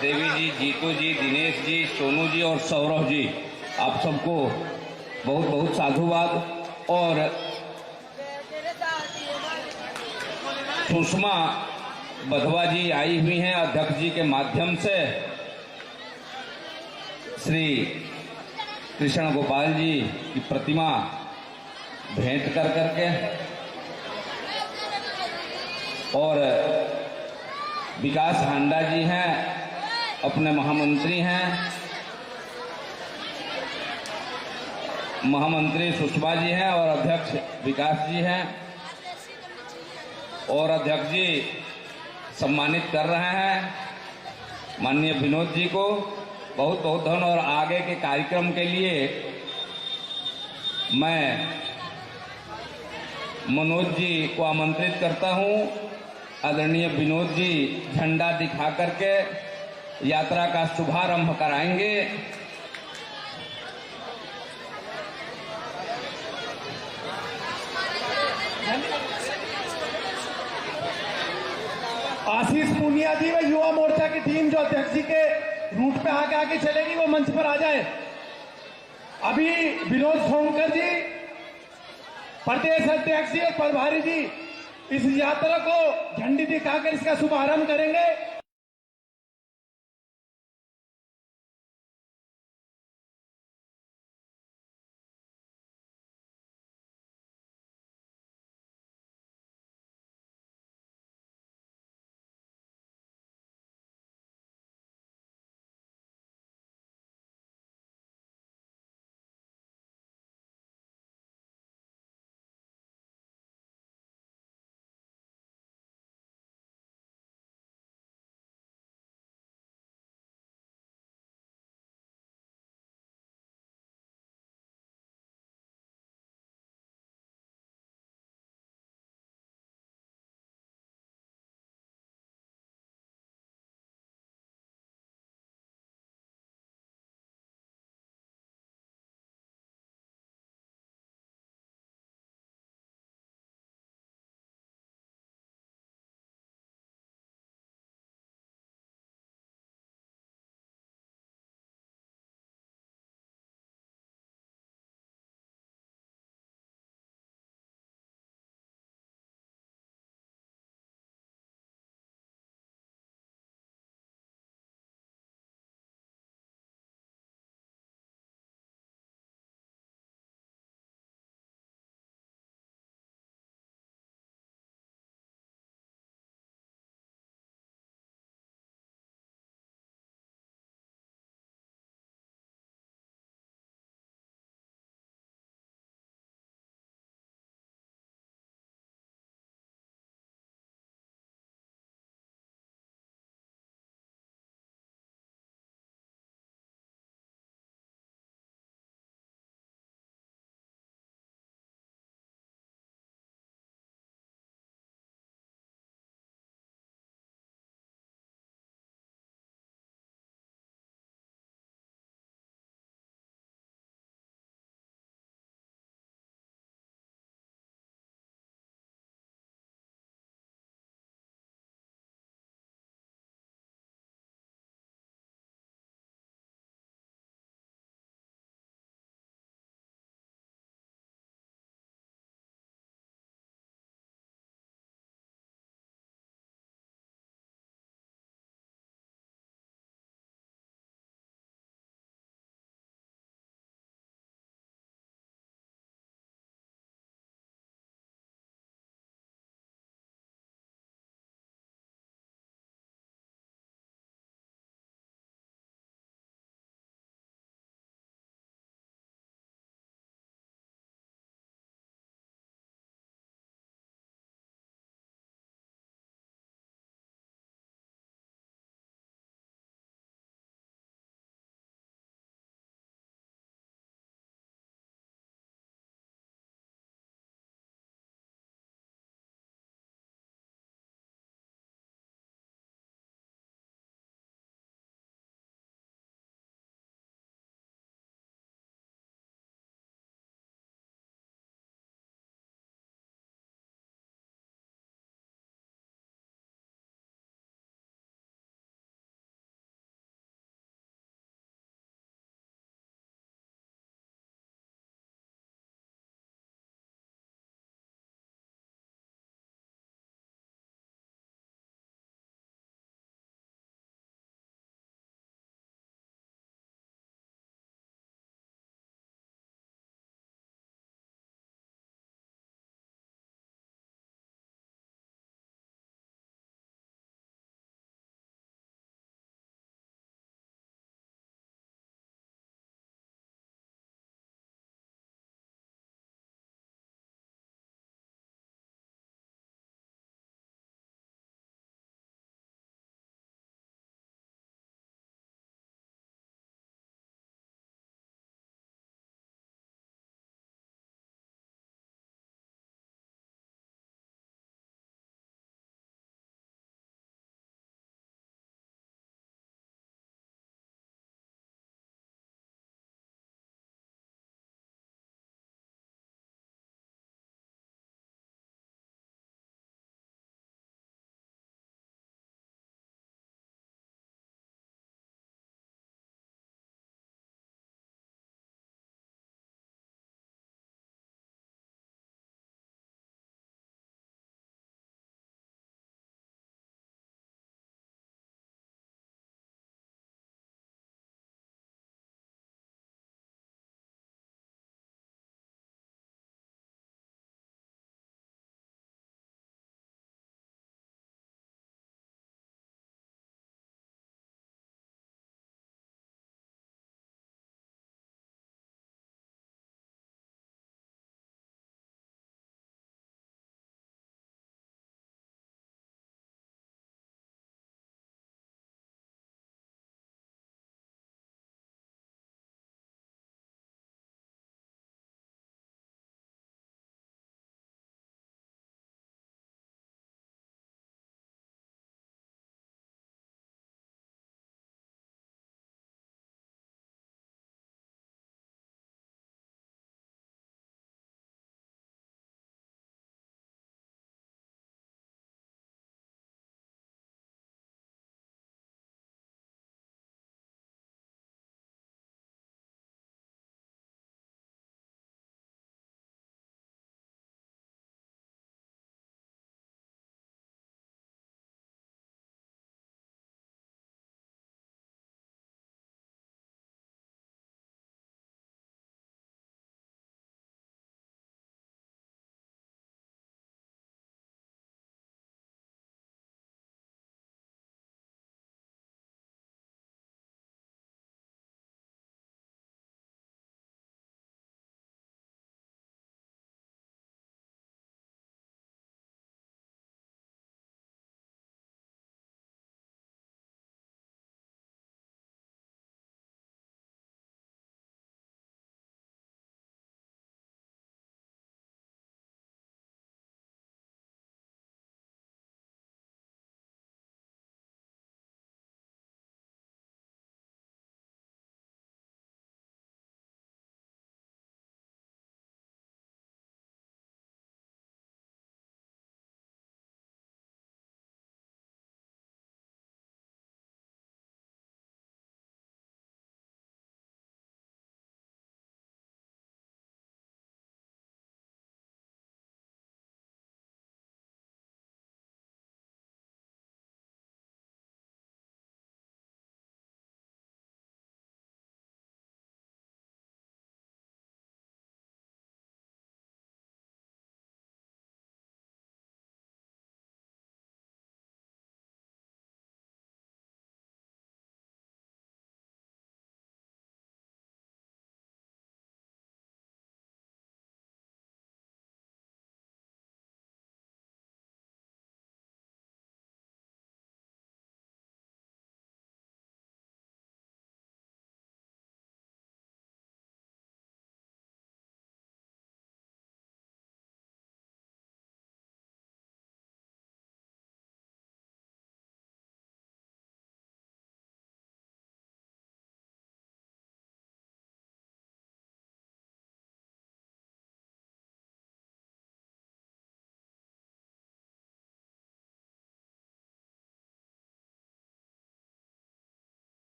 देवी जी, जीतू जी, दिनेश जी, सोनू जी और सौरभ जी, आप सबको बहुत बहुत साधुवाद। और सुषमा बधवा जी आई हुई हैं अध्यक्ष जी के माध्यम से श्री कृष्ण गोपाल जी की प्रतिमा भेंट कर करके, और विकास हांडा जी हैं, अपने महामंत्री हैं, महामंत्री सुषमा जी हैं और अध्यक्ष विकास जी हैं। और अध्यक्ष जी सम्मानित कर रहे हैं माननीय विनोद जी को। बहुत बहुत धन्यवाद। और आगे के कार्यक्रम के लिए मैं मनोज जी को आमंत्रित करता हूं। आदरणीय विनोद जी झंडा दिखा करके यात्रा का शुभारंभ कराएंगे। आशीष पूनिया जी व युवा मोर्चा की टीम जो अध्यक्ष जी के रूट पे आगे चलेगी वो मंच पर आ जाए। अभी विनोद सोनकर जी, प्रदेश अध्यक्ष जी और प्रभारी जी इस यात्रा को झंडी दिखाकर इसका शुभारंभ करेंगे।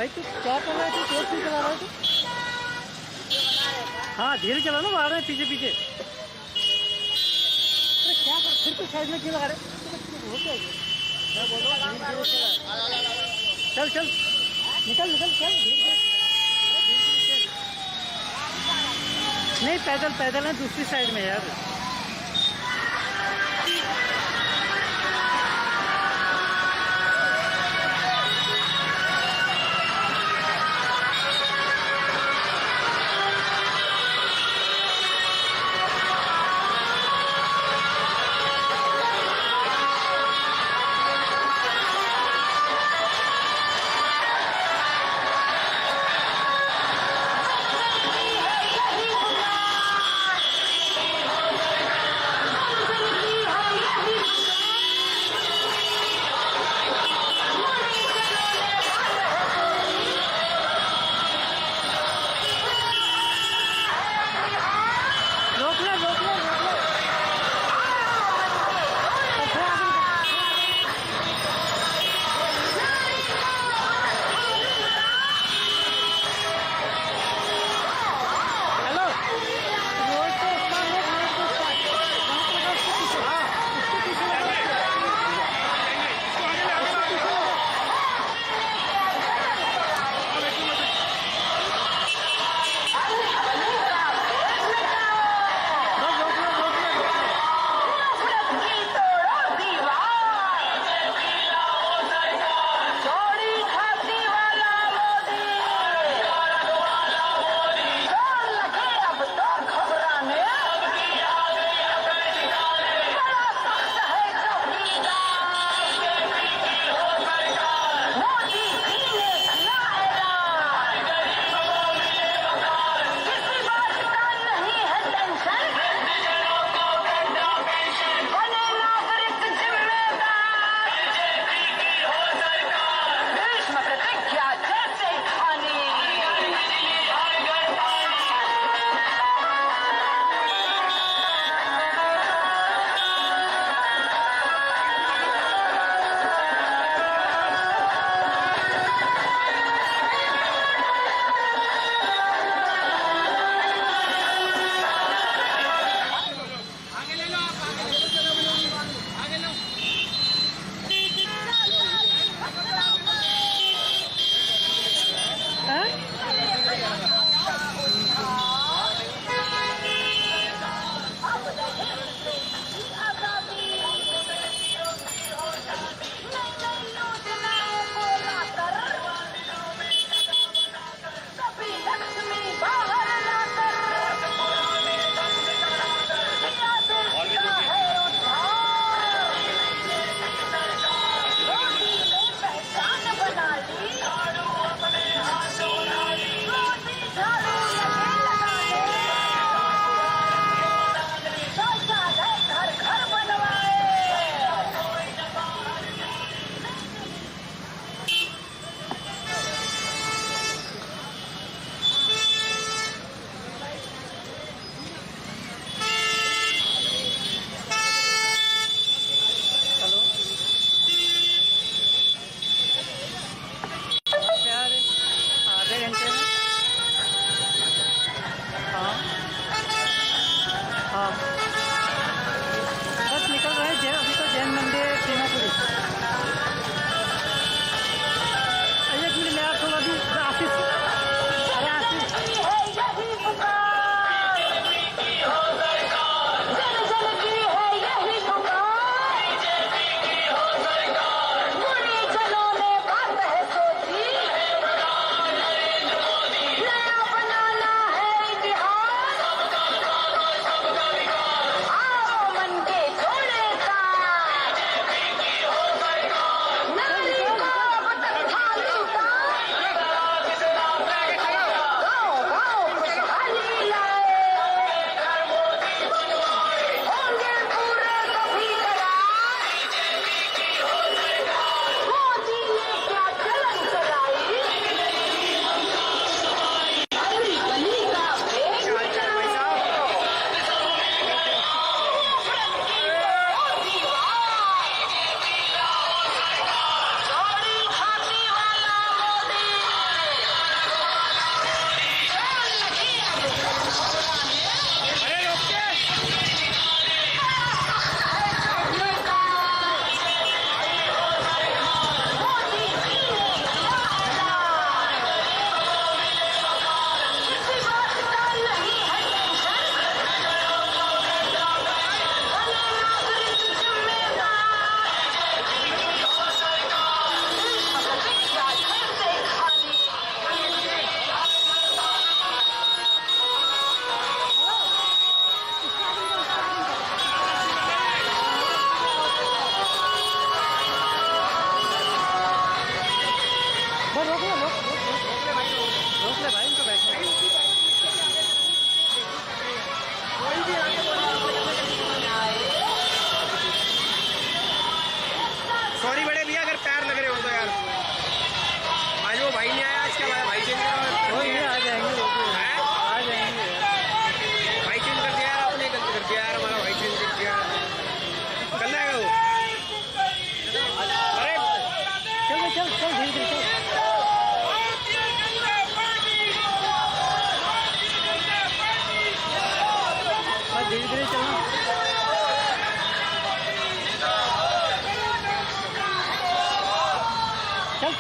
भाई तू क्या कर रहा है? तू तेज क्यों चला रहा है तू? हाँ धीरे चला ना, वो आ रहे हैं पीछे पीछे। अरे क्या कर, फिर तो साइड में क्यों लगा रहे? हो क्या ये? मैं बोल रहा हूँ धीरे धीरे चल, चल निकल निकल चल धीरे धीरे। अरे धीरे धीरे चल। नहीं पैदल पैदल है दूसरी साइड में यार।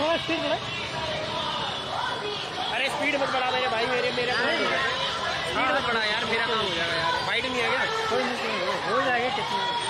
थोड़ा स्पीड बढ़ा। अरे स्पीड मत बढ़ा मेरे भाई, मेरे मेरे स्पीड मत बढ़ा यार, मेरा काम हो जाएगा यार। वाइड नहीं है क्या? कोई नहीं, हो जाएगा कितना।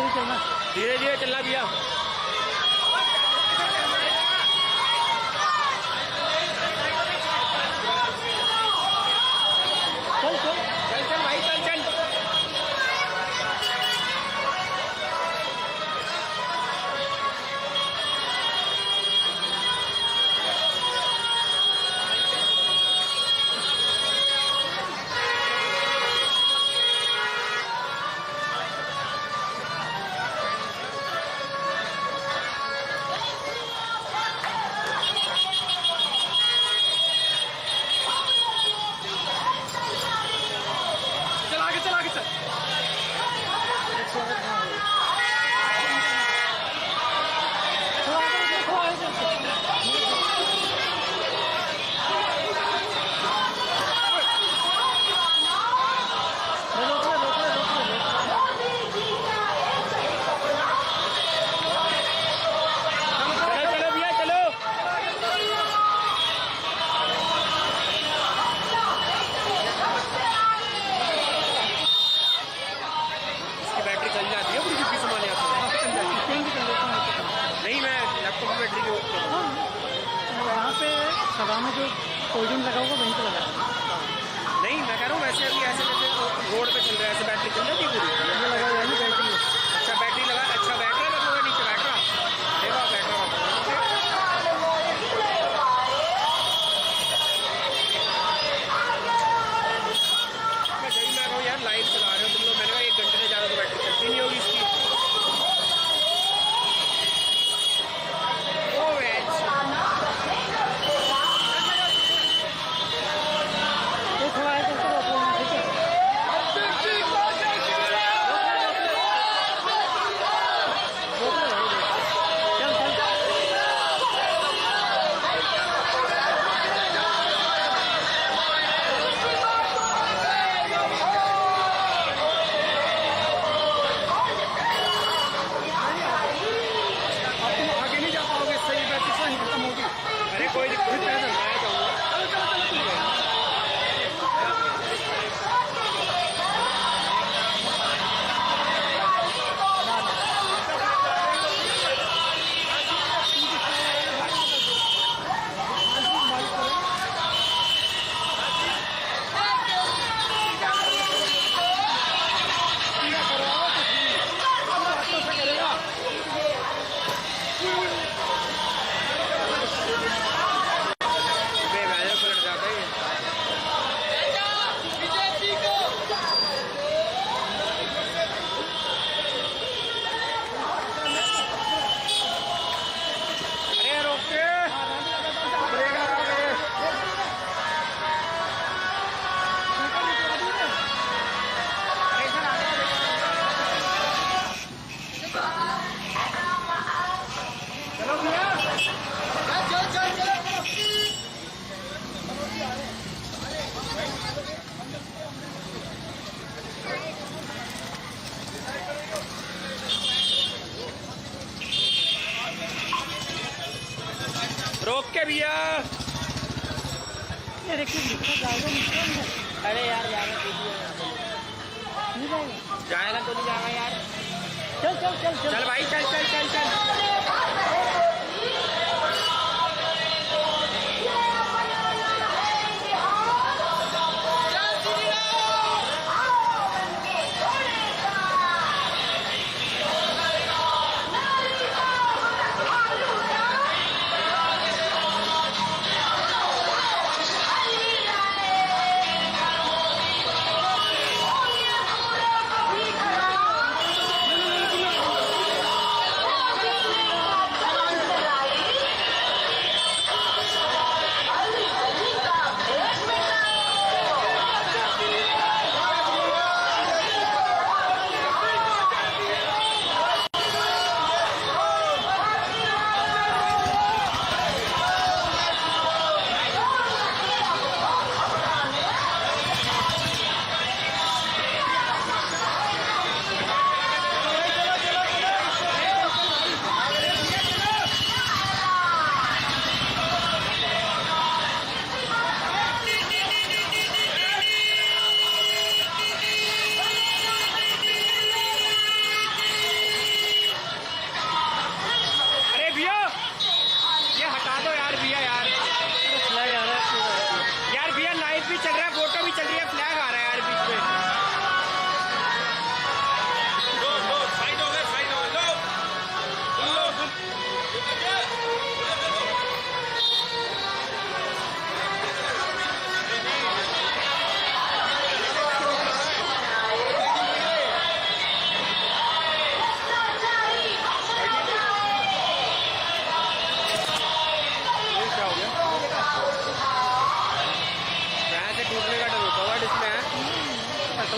धीरे चलना। धीरे धीरे चलना भैया। चल चल चल चल भाई चल चल। चल आगे चल आगे चल। थोड़ा आगे चल, थोड़ा आगे चल। रोक ले, रोक ले, रोक ले, चलो चलो भैया चलो। इसकी बैटरी चल जाती है पूरी जितनी सामान यहाँ पे। नहीं मैं लैपटॉप की बैटरी की यहाँ पे सभा में जो कोल्ड ड्रिंक लगा होगा वहीं पे लगा है। नहीं मैं कह रहा हूँ वैसे अभी ऐसे जैसे रोड पे चल रहा है ऐसे बैटरी चल जाती है पूरी। ये लगा हुआ है ना बैटरी। अच्छा बैटरी लगा। अच्छा बैटरा लगा हुआ नीचे बैटरा। देखो बैटरा मैं जही मैं कहूँ यार लाइव चला रहे हो तुम लोग। मैंने कहा 1 घंटे से ज़्यादा तो बैटरी चलती नहीं होगी इसकी। ओ वेज तो थोड़ा आगे चल के रोक लेना, ठीक है? रोक ले भाई, रोक। चल चल। अब तुम आगे नहीं जा पाओगे सही बैटरी सही खत्म होगी। अरे कोई दिक्कत नहीं मैं जाऊँगा। चलो चलो चलो। बैनर पलट जाता है ये। अरे रोक के ब्रेक लगा के। चलो भैया। रोक के भैया। ये देखिए निकल जाएगा, निकल। अरे यार यार नहीं जाएगा। जाएगा तो नहीं जाएगा यार। चल चल चल चल। चल भाई चल चल चल चल।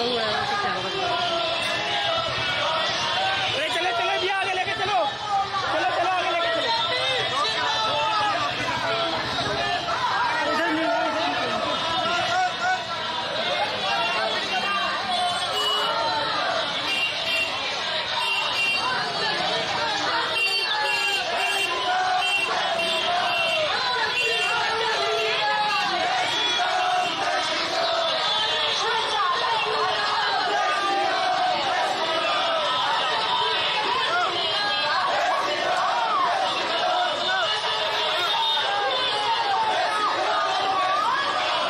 पकड़ा हुआ है उसको क्या होगा। अरे चले चले भैया आगे लेके चलो, चलो चलो आगे लेके चलो। इधर नहीं है, इधर नहीं है।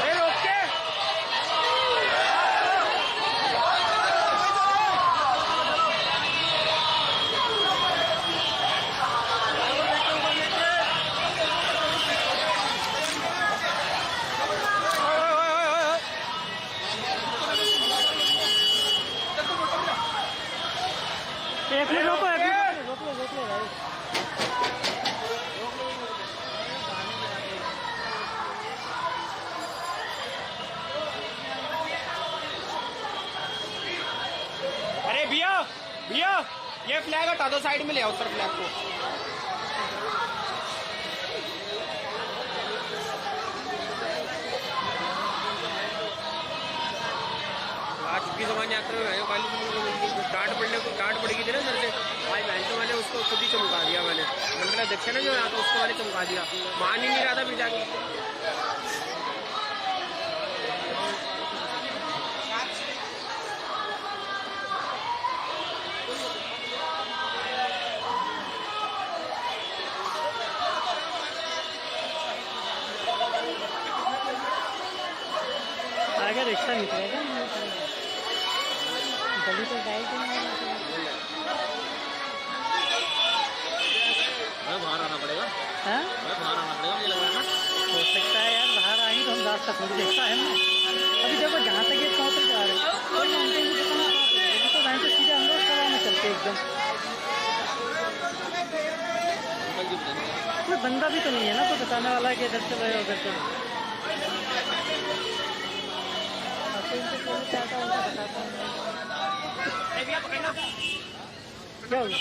अरे रोक के एक मिनट रोको, एक मिनट रोक लो भाई। अरे भैया भैया ये फ्लैग हटा दो, साइड में ले आओ सर फ्लैग को। आज छुट्टी समाज यात्रा में आए डांट पड़ेगी थी ना सर से, आज बहन तो मैंने उसको खुद ही चमका दिया। मैंने मंडल अध्यक्ष है ना जो यहाँ था उसको मैंने चमका दिया, मान ही नहीं रहा था फिर जाके। आगे रिक्शा निकलेगा, गली तो डाल देंगे। बाहर आना पड़ेगा, हाँ बाहर आना पड़ेगा मुझे लग रहा है ना। हो सकता है यार, बाहर आएंगे तो हम रास्ता थोड़ी देखता है ना। अभी देखो जहाँ तक ये कहाँ तक जा रहे हैं, कोई जानते नहीं देखो ना, तो वहीं से सीधे अंदर सवा में चलते एकदम। कोई बंदा भी तो नहीं है ना तो बताने वाला है कि इधर चलो या उधर चलो। तो इनको कोई चाहता होगा बताता हूँ। क्या हुआ?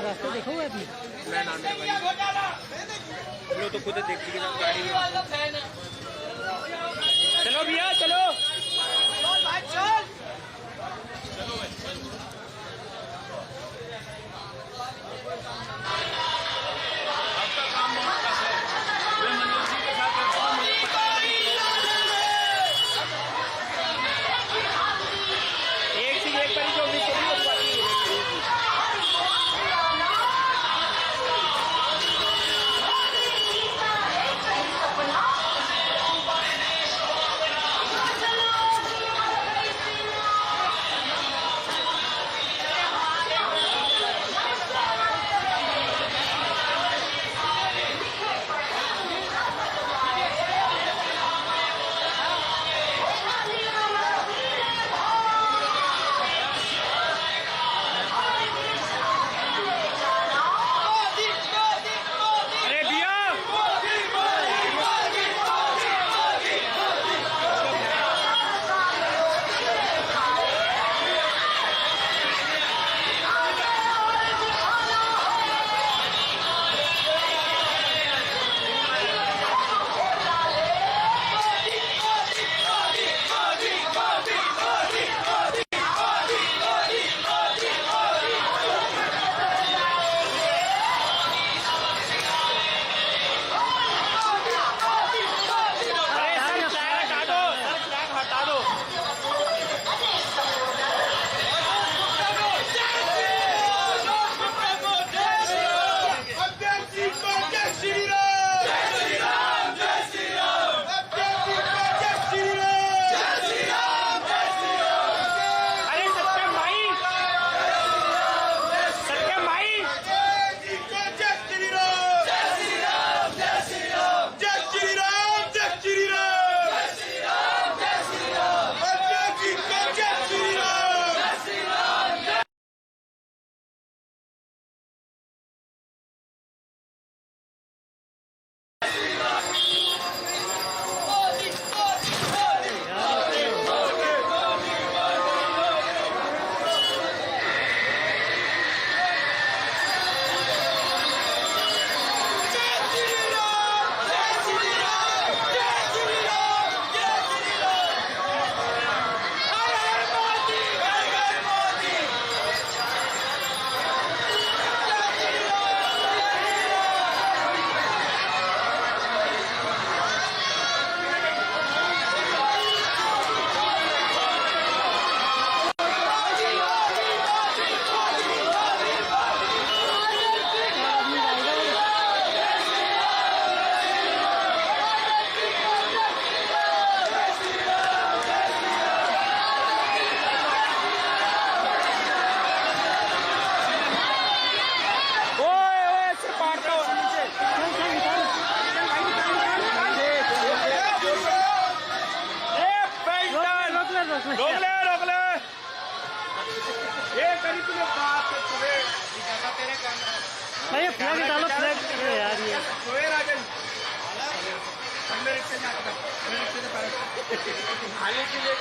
रास्ता देखा हुआ है अभी? मैं ना मेरे भाई हम लोग तो खुद देख लीजिए गाड़ी में। चलो भैया चलो। एक से एक करी जो मिस होगी वो बाकी नहीं होगी।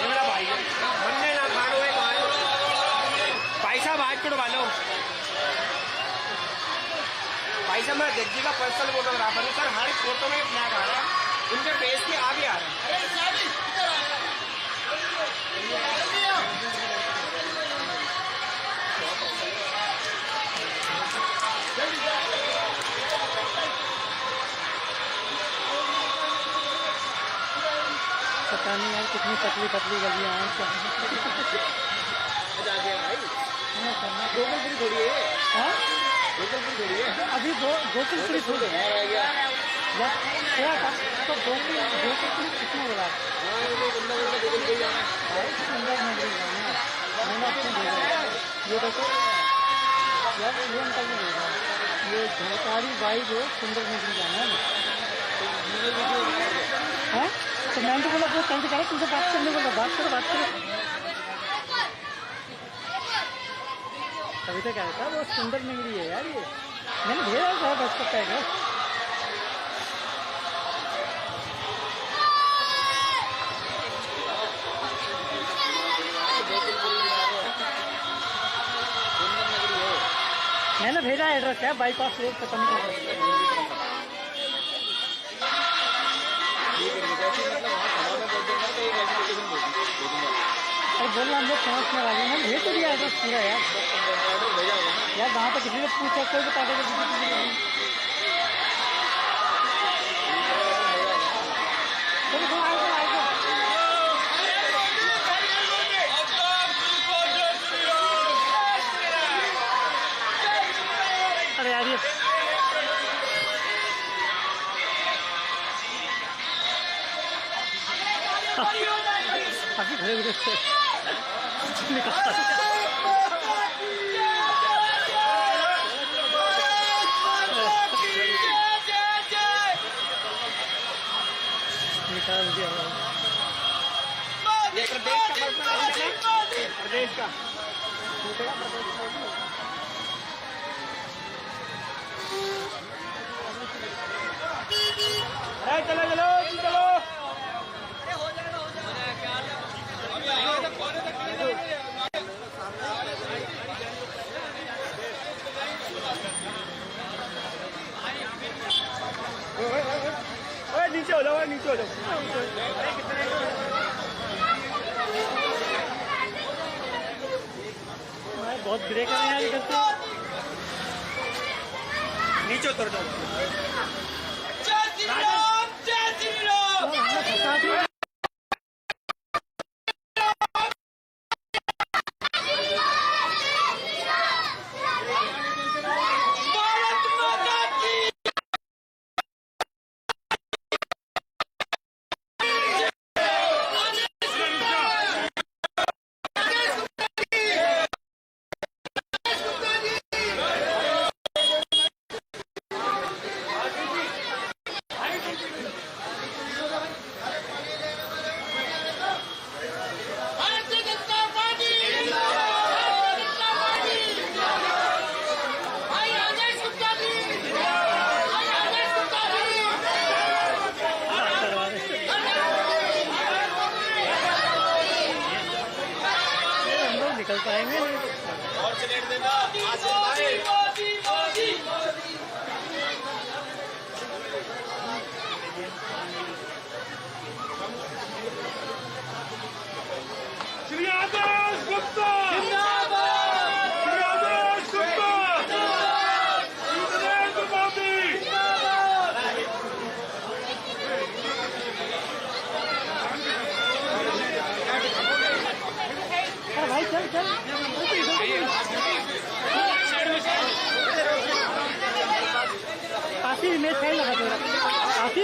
मेरा भाई है बनने ना खाड़ो है भाई साहब आज छोड़वा लो भाई साहब मैं जग्गी का पर्सनल फोटोग्राफर हूँ सर हर फोटो में फ्लैग आ रहा है उनके फेस के आ भी आ रहे हैं पता नहीं यार कितनी पतली पतली गलियां हैं क्या गोकुलपुरी थोड़ी है हाँ? गोकुलपुरी थोड़ी है अभी गोकुलपुरी थोड़ी है यार क्या था तो गोकुलपुरी कितना हो रहा है बहुत सुंदर नगरी है ना मैंने आपको भेजा ये देखो यार ये अंकल ने भेजा ये झलकारी बाई जो सुंदर नगरी जाना है तो मैंने तो बोला वो कल कह तुमसे बात करने बोला बात करो तभी तो कह रहा था वो सुंदर नगरी है यार ये मैंने भेजा था बस का पैसा मैंने भेजा एड्रेस है बाईपास रोड पता नहीं अरे बोल हम लोग पहुँचने वाले हैं भेज तो दिया एड्रेस पूरा यार वहाँ पर किसी ने पूछा कोई बता देगा अरे यार ये काफी खड़े हुए थे निकाल दिया ये प्रदेश का चलो नीचे हो जाओ बहुत गिरे कर रहे हैं इधर से नीचे उतर जाओ निकल पाएंगे और सिलेक्ट देना श्री आदेश गुप्ता श्री आदेश गुप्ता नरेंद्र मोदी अरे भाई चल काफी इमेज है लगा तेरा काफी